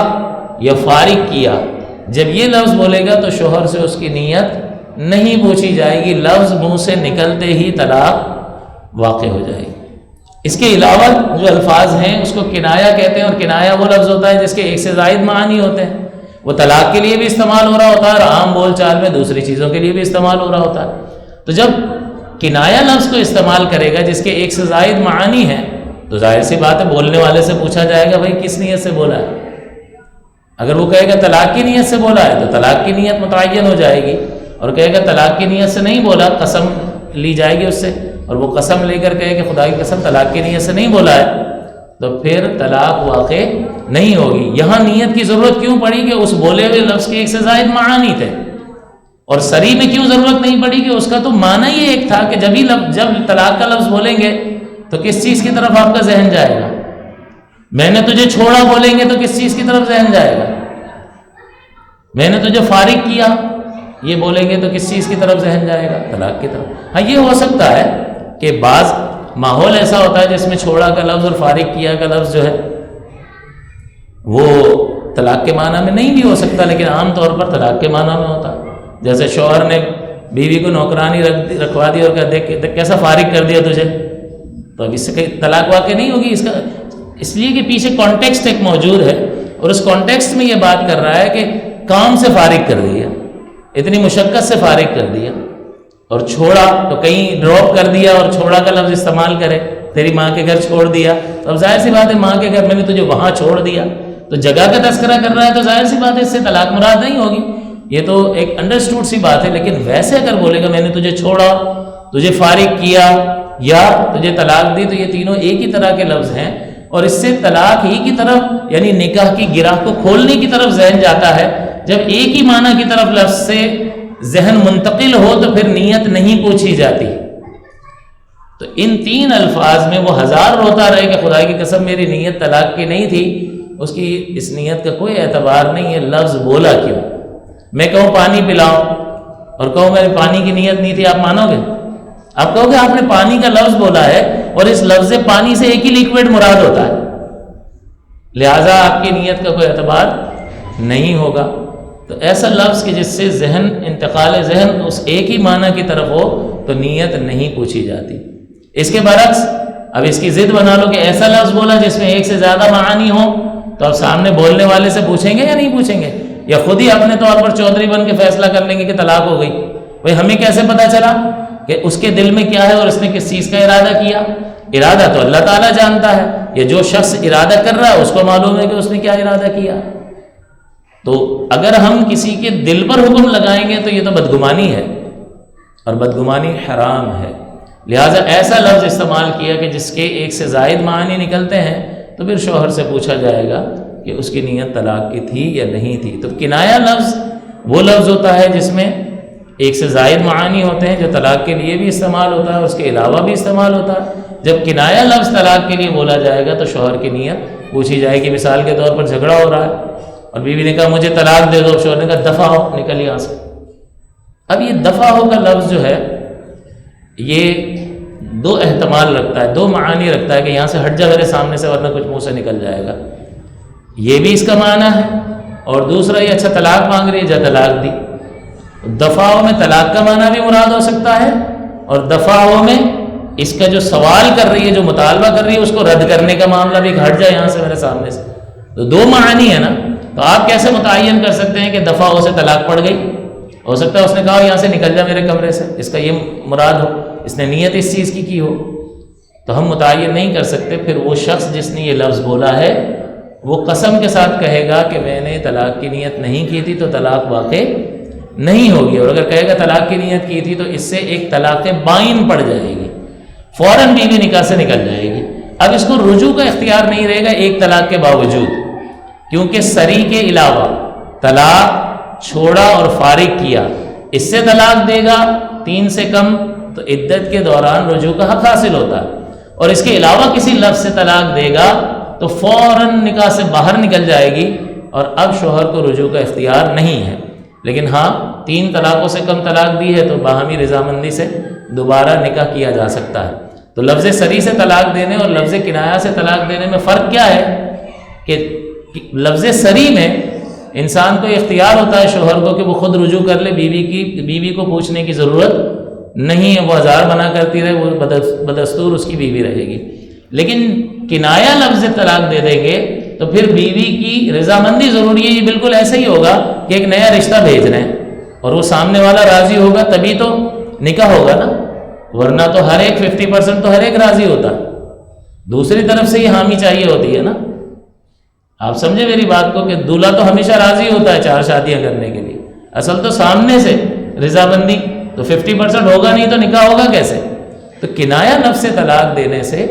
یا فارغ کیا، جب یہ لفظ بولے گا تو شوہر سے اس کی نیت نہیں پوچھی جائے گی، لفظ منہ سے نکلتے ہی طلاق واقع ہو جائے گی۔ اس کے علاوہ جو الفاظ ہیں اس کو کنایہ کہتے ہیں، اور کنایہ وہ لفظ ہوتا ہے جس کے 1 سے زائد معانی ہوتے ہیں، وہ طلاق کے لیے بھی استعمال ہو رہا ہوتا ہے اور عام بول چال میں دوسری چیزوں کے لیے بھی استعمال ہو رہا ہوتا ہے۔ تو جب کنایہ لفظ کو استعمال کرے گا جس کے 1 سے زائد معانی ہیں، تو ظاہر سی بات ہے بولنے والے سے پوچھا جائے گا بھائی کس نیت سے بولا ہے۔ اگر وہ کہے گا طلاق کی نیت سے بولا ہے تو طلاق کی نیت متعین ہو جائے گی، اور کہے گا طلاق کی نیت سے نہیں بولا، قسم لی جائے گی اس سے، اور وہ قسم لے کر کہے کہ خدا کی قسم طلاق کی نیت سے نہیں بولا ہے، تو پھر طلاق واقع نہیں ہوگی۔ یہاں نیت کی ضرورت کیوں پڑی کہ اس بولے ہوئے لفظ کے 1 سے زائد معانی تھے، اور صریح میں کیوں ضرورت نہیں پڑی کہ اس کا تو معنی ہی ایک تھا کہ جب طلاق کا لفظ بولیں گے تو کس چیز کی طرف آپ کا ذہن جائے گا؟ میں نے تجھے چھوڑا بولیں گے تو کس چیز کی طرف ذہن جائے گا؟ میں نے تجھے فارغ کیا یہ بولیں گے تو کس چیز کی طرف ذہن جائے گا؟ طلاق کی طرف۔ ہاں یہ ہو سکتا ہے کہ بعض ماحول ایسا ہوتا ہے جس میں چھوڑا کا لفظ اور فارغ کیا کا لفظ جو ہے وہ طلاق کے معنی میں نہیں بھی ہو سکتا، لیکن عام طور پر طلاق کے معنی میں ہوتا ہے۔ جیسے شوہر نے بیوی کو نوکرانی رکھوا دی اور کہا دیکھ کیسا فارغ کر دیا تجھے، تو اب اس سے کہیں طلاق واقع نہیں ہوگی، اس کا اس لیے کہ پیچھے کانٹیکسٹ ایک موجود ہے، اور اس کانٹیکسٹ میں یہ بات کر رہا ہے کہ کام سے فارغ کر دیا، اتنی مشقت سے فارغ کر دیا، اور چھوڑا تو کہیں ڈراپ کر دیا اور چھوڑا کا لفظ استعمال کرے، تیری ماں کے گھر چھوڑ دیا، تو اب ظاہر سی بات ہے ماں کے گھر میں نے تجھے وہاں چھوڑ دیا، تو جگہ کا تذکرہ کر رہا ہے تو ظاہر سی بات ہے اس سے طلاق مراد نہیں ہوگی، یہ تو ایک انڈرسٹوڈ سی بات ہے۔ لیکن ویسے اگر بولے گا میں نے تجھے چھوڑا، تجھے فارغ کیا یا تجھے طلاق دی، تو یہ تینوں ایک ہی طرح کے لفظ ہیں، اور اس سے طلاق ہی کی طرف یعنی نکاح کی گرہ کو کھولنے کی طرف ذہن جاتا ہے۔ جب ایک ہی معنی کی طرف لفظ سے ذہن منتقل ہو تو پھر نیت نہیں پوچھی جاتی۔ تو ان تین الفاظ میں وہ ہزار روتا رہے کہ خدا کی قسم میری نیت طلاق کی نہیں تھی، اس کی اس نیت کا کوئی اعتبار نہیں ہے، لفظ بولا کیوں؟ میں کہوں پانی پلاؤ اور کہوں میں پانی کی نیت نہیں تھی، آپ مانو گے؟ آپ کہو گے آپ نے پانی کا لفظ بولا ہے اور اس لفظ پانی سے ایک ہی لیکوڈ مراد ہوتا ہے، لہٰذا آپ کی نیت کا کوئی اعتبار نہیں ہوگا۔ تو ایسا لفظ کہ جس سے ذہن انتقال ذہن اس ایک ہی معنی کی طرف ہو تو نیت نہیں پوچھی جاتی۔ اس کے برعکس اب اس کی ضد بنا لو کہ ایسا لفظ بولا جس میں ایک سے زیادہ معانی ہو، تو اب سامنے بولنے والے سے پوچھیں گے یا نہیں پوچھیں گے، یا خود ہی اپنے طور پر چودھری بن کے فیصلہ کر لیں گے کہ طلاق ہو گئی؟ بھائی ہمیں کیسے پتہ چلا کہ اس کے دل میں کیا ہے اور اس نے کس چیز کا ارادہ کیا؟ ارادہ تو اللہ تعالیٰ جانتا ہے، یہ جو شخص ارادہ کر رہا ہے اس کو معلوم ہے کہ اس نے کیا ارادہ کیا۔ تو اگر ہم کسی کے دل پر حکم لگائیں گے تو یہ تو بدگمانی ہے، اور بدگمانی حرام ہے۔ لہٰذا ایسا لفظ استعمال کیا کہ جس کے ایک سے زائد معنی نکلتے ہیں، تو پھر شوہر سے پوچھا جائے گا کہ اس کی نیت طلاق کی تھی یا نہیں تھی۔ تو کنایہ لفظ وہ لفظ ہوتا ہے جس میں ایک سے زائد معانی ہوتے ہیں، جو طلاق کے لیے بھی استعمال ہوتا ہے اور اس کے علاوہ بھی استعمال ہوتا ہے۔ جب کنایہ لفظ طلاق کے لیے بولا جائے گا تو شوہر کی نیت پوچھی جائے گی۔ مثال کے طور پر جھگڑا ہو رہا ہے اور بیوی نے کہا مجھے طلاق دے دو، شوہر نے کہا دفع ہو، نکل یہاں سے۔ اب یہ دفع ہو کا لفظ جو ہے یہ دو احتمال رکھتا ہے، دو معانی رکھتا ہے کہ یہاں سے ہٹ جا میرے سامنے سے ورنہ کچھ منہ سے نکل جائے گا، یہ بھی اس کا معنی ہے۔ اور دوسرا یہ اچھا طلاق مانگ رہی ہے، جا طلاق دی۔ دفع ہو میں طلاق کا معنی بھی مراد ہو سکتا ہے، اور دفع ہو میں اس کا جو سوال کر رہی ہے، جو مطالبہ کر رہی ہے، اس کو رد کرنے کا معاملہ بھی، ہٹ جائے یہاں سے میرے سامنے سے۔ تو دو معنی ہے نا، تو آپ کیسے متعین کر سکتے ہیں کہ دفع ہو سے طلاق پڑ گئی؟ ہو سکتا ہے اس نے کہا یہاں سے نکل جا میرے کمرے سے، اس کا یہ مراد ہو، اس نے نیت اس چیز کی ہو، تو ہم متعین نہیں کر سکتے۔ پھر وہ شخص جس نے یہ لفظ بولا ہے وہ قسم کے ساتھ کہے گا کہ میں نے طلاق کی نیت نہیں کی تھی، تو طلاق واقع نہیں ہوگی، اور اگر کہے گا طلاق کی نیت کی تھی تو اس سے ایک طلاق بائن پڑ جائے گی، فوراً بیوی نکاح سے نکل جائے گی۔ اب اس کو رجوع کا اختیار نہیں رہے گا ایک طلاق کے باوجود، کیونکہ سری کے علاوہ طلاق چھوڑا اور فارغ کیا، اس سے طلاق دے گا 3 سے کم تو عدت کے دوران رجوع کا حق حاصل ہوتا ہے، اور اس کے علاوہ کسی لفظ سے طلاق دے گا تو فوراً نکاح سے باہر نکل جائے گی، اور اب شوہر کو رجوع کا اختیار نہیں ہے۔ لیکن ہاں 3 طلاقوں سے کم طلاق دی ہے تو باہمی رضامندی سے دوبارہ نکاح کیا جا سکتا ہے۔ تو لفظ سری سے طلاق دینے اور لفظ کنایہ سے طلاق دینے میں فرق کیا ہے کہ لفظ سری میں انسان کو اختیار ہوتا ہے شوہر کو کہ وہ خود رجوع کر لے، بیوی کو پوچھنے کی ضرورت نہیں ہے، وہ ہزار منع کرتی رہے، وہ بدستور اس کی بیوی رہے گی۔ لیکن کنایہ لفظ طلاق دے دیں گے تو پھر بیوی کی رضامندی ضروری ہے۔ یہ بالکل ایسا ہی ہوگا کہ ایک نیا رشتہ بھیج رہے ہیں اور وہ سامنے والا راضی ہوگا تبھی تو نکاح ہوگا نا، ورنہ تو ہر ایک 50% تو ہر ایک راضی ہوتا، دوسری طرف سے یہ حامی چاہیے ہوتی ہے نا۔ آپ سمجھے میری بات کو کہ دولہا تو ہمیشہ راضی ہوتا ہے 4 شادیاں کرنے کے لیے، اصل تو سامنے سے رضامندی، تو 50% ہوگا نہیں تو نکاح ہوگا کیسے؟ تو کنایہ لفظ سے طلاق دینے سے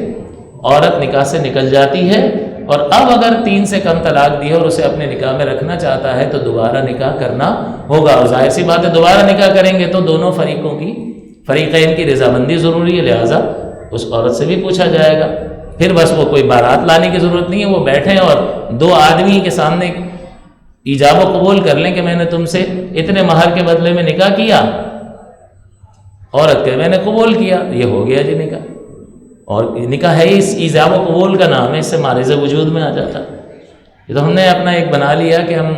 عورت نکاح سے نکل جاتی ہے، اور اب اگر 3 سے کم طلاق دی ہے اور اسے اپنے نکاح میں رکھنا چاہتا ہے تو دوبارہ نکاح کرنا ہوگا، اور ظاہر سی بات ہے دوبارہ نکاح کریں گے تو دونوں فریقین کی رضامندی ضروری ہے، لہٰذا اس عورت سے بھی پوچھا جائے گا۔ پھر بس وہ کوئی بارات لانے کی ضرورت نہیں ہے، وہ بیٹھیں اور 2 آدمی کے سامنے ایجاب و قبول کر لیں کہ میں نے تم سے اتنے مہر کے بدلے میں نکاح کیا، عورت کہ میں نے قبول کیا، یہ ہو گیا جی نکاح۔ اور نکاح ہے اس ایجاب و قبول کا نام ہے، اس سے معرض وجود میں آ جاتا۔ یہ تو ہم نے اپنا ایک بنا لیا کہ ہم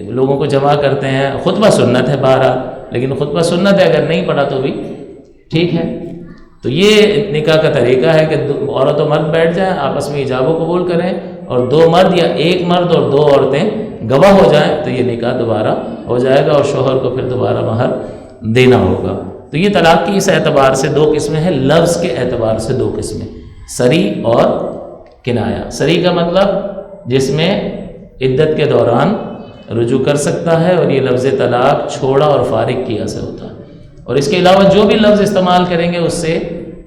لوگوں کو جمع کرتے ہیں، خطبہ سنت ہے بہرحال، لیکن خطبہ سنت ہے، اگر نہیں پڑھا تو بھی ٹھیک ہے۔ تو یہ نکاح کا طریقہ ہے کہ عورت و مرد بیٹھ جائیں، آپس میں ایجاب و قبول کریں، اور 2 مرد یا 1 مرد اور 2 عورتیں گواہ ہو جائیں تو یہ نکاح دوبارہ ہو جائے گا، اور شوہر کو پھر دوبارہ مہر دینا ہوگا۔ تو یہ طلاق کی اس اعتبار سے 2 قسمیں ہیں، لفظ کے اعتبار سے 2 قسمیں، صریح اور کنایا۔ صریح کا مطلب جس میں عدت کے دوران رجوع کر سکتا ہے، اور یہ لفظ طلاق چھوڑا اور فارغ کیا سے ہوتا ہے، اور اس کے علاوہ جو بھی لفظ استعمال کریں گے اس سے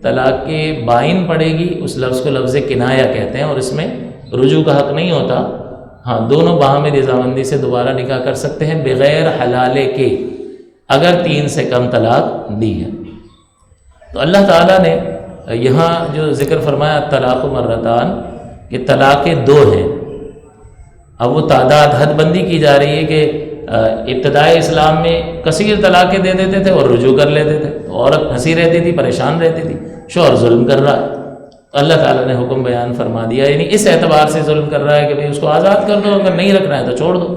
طلاق کے بائن پڑے گی، اس لفظ کو لفظ کنایا کہتے ہیں، اور اس میں رجوع کا حق نہیں ہوتا۔ ہاں، دونوں باہمی رضامندی سے دوبارہ نکاح کر سکتے ہیں بغیر حلالے کے، اگر 3 سے کم طلاق دی ہے۔ تو اللہ تعالیٰ نے یہاں جو ذکر فرمایا طلاق مرتان، کہ طلاقیں 2 ہیں۔ اب وہ تعداد حد بندی کی جا رہی ہے کہ ابتدائی اسلام میں کثیر طلاقیں دے دیتے تھے اور رجوع کر لیتے تھے، تو عورت پھنسی رہتی تھی، پریشان رہتی تھی، شوہر ظلم کر رہا ہے، تو اللہ تعالیٰ نے حکم بیان فرما دیا، یعنی اس اعتبار سے ظلم کر رہا ہے کہ بھئی اس کو آزاد کر دو، اگر نہیں رکھنا ہے تو چھوڑ دو۔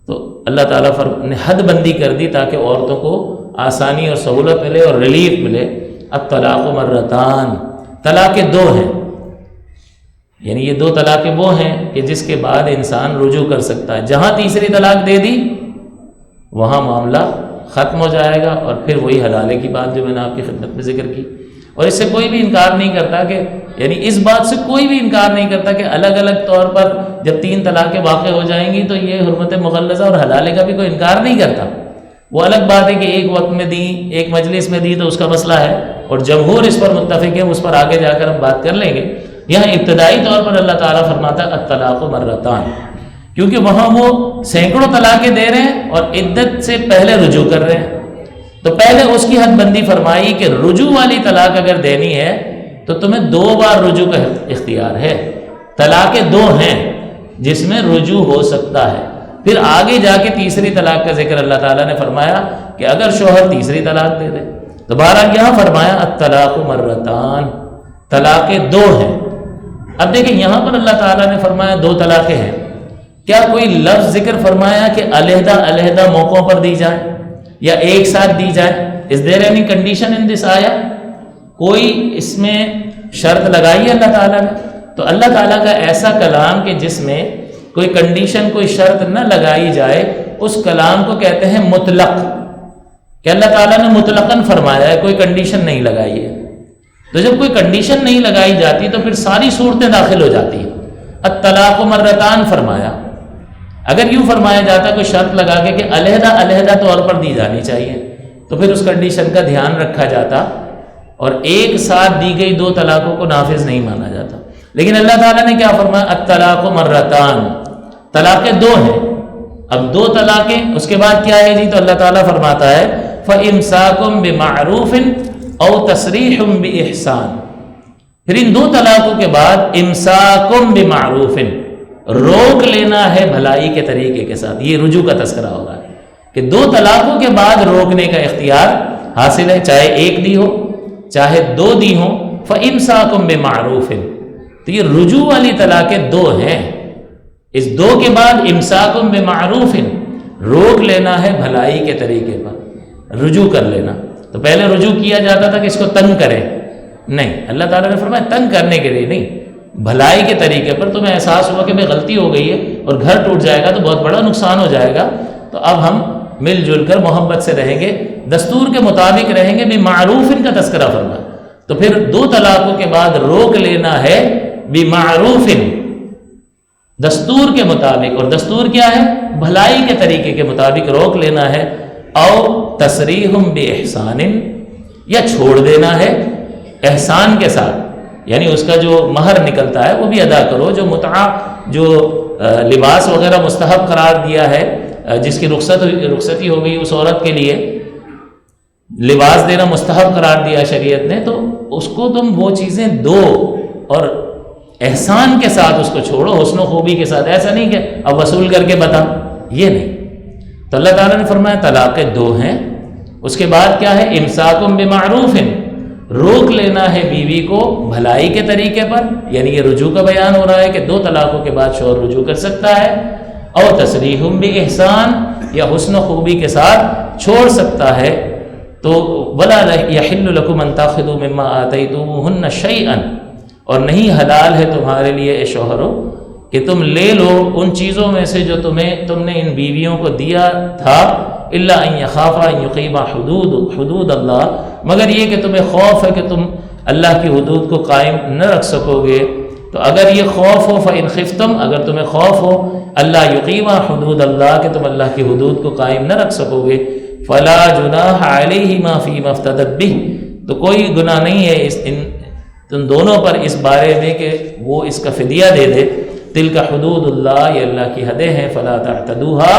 تو اللہ تعالیٰ نے حد بندی کر دی تاکہ عورتوں کو آسانی اور سہولت ملے اور ریلیف ملے۔ اب طلاق مرتان، طلاقیں 2 ہیں، یعنی یہ 2 طلاقیں وہ ہیں کہ جس کے بعد انسان رجوع کر سکتا ہے۔ جہاں تیسری طلاق دے دی وہاں معاملہ ختم ہو جائے گا، اور پھر وہی حلالے کی بات جو میں نے آپ کی خدمت میں ذکر کی۔ اور اس سے کوئی بھی انکار نہیں کرتا کہ، یعنی اس بات سے کوئی بھی انکار نہیں کرتا کہ الگ الگ طور پر جب 3 طلاقیں واقع ہو جائیں گی تو یہ حرمت مغلظہ اور حلالے کا بھی کوئی انکار نہیں کرتا۔ وہ الگ بات ہے کہ ایک وقت میں دی، ایک مجلس میں دی تو اس کا مسئلہ ہے، اور جمہور اس پر متفق ہے، اس پر آگے جا کر ہم بات کر لیں گے۔ یہاں ابتدائی طور پر اللہ تعالیٰ فرماتا ہے الطلاق مرتان، کیونکہ وہاں وہ سینکڑوں طلاقیں دے رہے ہیں اور عدت سے پہلے رجوع کر رہے ہیں، تو پہلے اس کی حد بندی فرمائی کہ رجوع والی طلاق اگر دینی ہے تو تمہیں 2 بار رجوع کا اختیار ہے۔ طلاقیں 2 ہیں جس میں رجوع ہو سکتا ہے۔ پھر آگے جا کے تیسری طلاق کا ذکر اللہ تعالیٰ نے فرمایا کہ اگر شوہر تیسری طلاق دے دے، دوبارہ یہاں فرمایا الطلاق مرتان، طلاقیں 2 ہیں۔ اب دیکھیں یہاں پر اللہ تعالیٰ نے فرمایا 2 طلاقیں ہیں، کیا کوئی لفظ ذکر فرمایا کہ علیحدہ علیحدہ موقعوں پر دی جائے یا ایک ساتھ دی جائے؟ Is there any condition in this ayah؟ کوئی اس میں شرط لگائی ہے اللہ تعالیٰ نے؟ تو اللہ تعالیٰ کا ایسا کلام کہ جس میں کوئی کنڈیشن، کوئی شرط نہ لگائی جائے، اس کلام کو کہتے ہیں مطلق، کہ اللہ تعالیٰ نے مطلقاً فرمایا ہے، کوئی کنڈیشن نہیں لگائی ہے۔ تو جب کوئی کنڈیشن نہیں لگائی جاتی تو پھر ساری صورتیں داخل ہو جاتی ہیں۔ الطلاق مرتان فرمایا، اگر یوں فرمایا جاتا کوئی شرط لگا کے کہ علیحدہ علیحدہ طور پر دی جانی چاہیے، تو پھر اس کنڈیشن کا دھیان رکھا جاتا اور ایک ساتھ دی گئی 2 طلاقوں کو نافذ نہیں مانا جاتا۔ لیکن اللہ تعالیٰ نے کیا فرمایا؟ الطلاق مرتان، طلاقیں 2 ہیں۔ اب 2 طلاقیں، اس کے بعد کیا ہے جی؟ تو اللہ تعالیٰ فرماتا ہے فَإِمْسَاكُمْ بِمَعْرُوفٍ أَوْ تَسْرِيحٌ بِإِحْسَانٍ۔ پھر ان 2 طلاقوں کے بعد امساکم بمعروف، روک لینا ہے بھلائی کے طریقے کے ساتھ۔ یہ رجوع کا تذکرہ ہو رہا ہے کہ 2 طلاقوں کے بعد روکنے کا اختیار حاصل ہے، چاہے 1 دی ہو چاہے 2 دی ہوں۔ فَإِمْسَاكُمْ بِمَعْرُوفٍ، تو یہ رجوع والی طلاقیں 2 ہیں۔ اس 2 کے بعد امساکم بمعروف، روک لینا ہے بھلائی کے طریقے پر، رجوع کر لینا۔ تو پہلے رجوع کیا جاتا تھا کہ اس کو تنگ کرے، نہیں، اللہ تعالیٰ نے فرمایا تنگ کرنے کے لیے نہیں، بھلائی کے طریقے پر۔ تمہیں احساس ہوا کہ بھئی غلطی ہو گئی ہے اور گھر ٹوٹ جائے گا تو بہت بڑا نقصان ہو جائے گا، تو اب ہم مل جل کر محبت سے رہیں گے، دستور کے مطابق رہیں گے، بمعروف کا تذکرہ فرمایا۔ تو پھر 2 طلاقوں کے بعد روک لینا ہے بمعروف، دستور کے مطابق، اور دستور کیا ہے؟ بھلائی کے طریقے کے مطابق روک لینا ہے۔ او تسریح باحسان، یا چھوڑ دینا ہے احسان کے ساتھ، یعنی اس کا جو مہر نکلتا ہے وہ بھی ادا کرو۔ جو متعہ، جو لباس وغیرہ مستحب قرار دیا ہے، جس کی رخصتی ہو گئی اس عورت کے لیے، لباس دینا مستحب قرار دیا شریعت نے، تو اس کو تم وہ چیزیں دو اور احسان کے ساتھ اس کو چھوڑو، حسن و خوبی کے ساتھ۔ ایسا نہیں کہ اب وصول کر کے بتا، یہ نہیں۔ تو اللہ تعالیٰ نے فرمایا طلاقیں 2 ہیں۔ اس کے بعد کیا ہے؟ امساکم بمعروف، روک لینا ہے بیوی کو بھلائی کے طریقے پر، یعنی یہ رجوع کا بیان ہو رہا ہے کہ 2 طلاقوں کے بعد شوہر رجوع کر سکتا ہے، اور تسریح باحسان، یا حسن و خوبی کے ساتھ چھوڑ سکتا ہے۔ تو ولا یحل لکم ان تاخذوا مما آتیتموہن شیئا، اور نہیں حلال ہے تمہارے لیے اے شوہروں کہ تم لے لو ان چیزوں میں سے جو تم نے ان بیویوں کو دیا تھا، الا ان یخافا ان یقیما حدود اللہ، مگر یہ کہ تمہیں خوف ہے کہ تم اللہ کی حدود کو قائم نہ رکھ سکو گے۔ تو اگر یہ خوف ہو فإن خفتم، اگر تمہیں خوف ہو اللہ یقیما حدود اللہ کہ تم اللہ کی حدود کو قائم نہ رکھ سکو گے، فلا جناح علیہما فیما افتدت بہ، تو کوئی گناہ نہیں ہے تم دونوں پر اس بارے میں کہ وہ اس کا فدیہ دے دے۔ تلک حدود اللہ، یہ اللہ کی حدیں ہیں، فلا تعتدوها،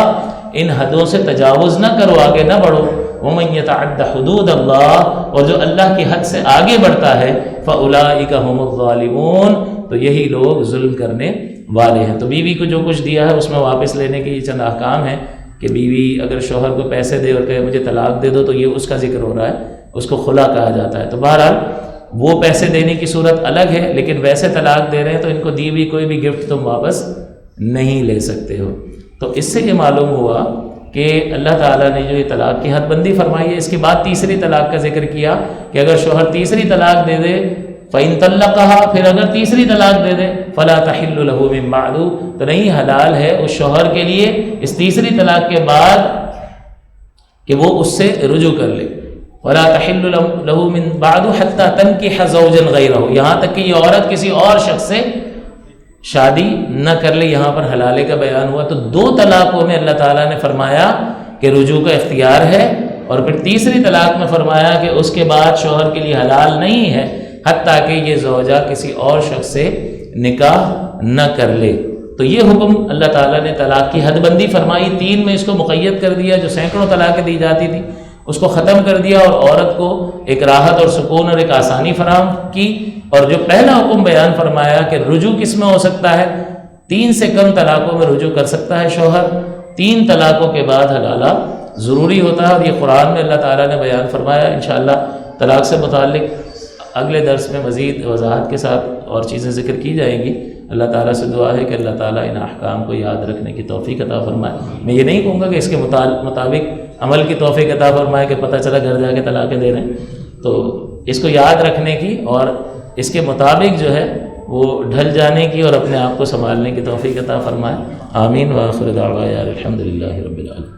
ان حدوں سے تجاوز نہ کرو، آگے نہ بڑھو۔ ومن یتعد حدود اللہ، اور جو اللہ کی حد سے آگے بڑھتا ہے، فاولئک هم الظالمون، تو یہی لوگ ظلم کرنے والے ہیں۔ تو بیوی کو جو کچھ دیا ہے اس میں واپس لینے کے یہ چند احکام ہیں کہ بیوی اگر شوہر کو پیسے دے اور کہے مجھے طلاق دے دو تو یہ اس کا ذکر ہو رہا ہے، اس کو خلا کہا جاتا ہے۔ تو بہرحال وہ پیسے دینے کی صورت الگ ہے، لیکن ویسے طلاق دے رہے ہیں تو ان کو دی ہوئی کوئی بھی گفٹ تم واپس نہیں لے سکتے ہو۔ تو اس سے یہ معلوم ہوا کہ اللہ تعالیٰ نے جو یہ طلاق کی حد بندی فرمائی ہے، اس کے بعد تیسری طلاق کا ذکر کیا کہ اگر شوہر تیسری طلاق دے دے فَإِن طَلَّقَهَا، پھر اگر تیسری طلاق دے دے فَلَا تَحِلُّ لَهُ مِن بَعْدُ، تو نہیں حلال ہے اس شوہر کے لیے اس تیسری طلاق کے بعد کہ وہ اس سے رجوع کر لے۔ وَلَا تَحِلُّ لَهُ مِن بَعْدُ حَتَّى تَنكِحَ زَوْجًا غَيْرَهُ، یہاں تک کہ یہ عورت کسی اور شخص سے شادی نہ کر لے۔ یہاں پر حلالے کا بیان ہوا، تو دو طلاقوں میں اللہ تعالیٰ نے فرمایا کہ رجوع کا اختیار ہے، اور پھر تیسری طلاق میں فرمایا کہ اس کے بعد شوہر کے لیے حلال نہیں ہے حتیٰ کہ یہ زوجہ کسی اور شخص سے نکاح نہ کر لے۔ تو یہ حکم اللہ تعالیٰ نے طلاق کی حد بندی فرمائی، 3 میں اس کو مقید کر دیا، جو سینکڑوں طلاقیں دی جاتی تھی اس کو ختم کر دیا، اور عورت کو ایک راحت اور سکون اور ایک آسانی فراہم کی۔ اور جو پہلا حکم بیان فرمایا کہ رجوع کس میں ہو سکتا ہے، 3 سے کم طلاقوں میں رجوع کر سکتا ہے شوہر، 3 طلاقوں کے بعد حلالہ ضروری ہوتا ہے، اور یہ قرآن میں اللہ تعالیٰ نے بیان فرمایا۔ انشاءاللہ طلاق سے متعلق اگلے درس میں مزید وضاحت کے ساتھ اور چیزیں ذکر کی جائیں گی۔ اللہ تعالیٰ سے دعا ہے کہ اللہ تعالیٰ ان احکام کو یاد رکھنے کی توفیق عطا فرمائے۔ میں یہ نہیں کہوں گا کہ اس کے مطابق عمل کی توفیق عطا فرمائے کہ پتہ چلا گھر جا کے طلاقیں دے رہے ہیں، تو اس کو یاد رکھنے کی اور اس کے مطابق جو ہے وہ ڈھل جانے کی اور اپنے آپ کو سنبھالنے کی توفیق عطا فرمائے۔ آمین۔ وآخر دعوانا الحمدللہ رب العالمین۔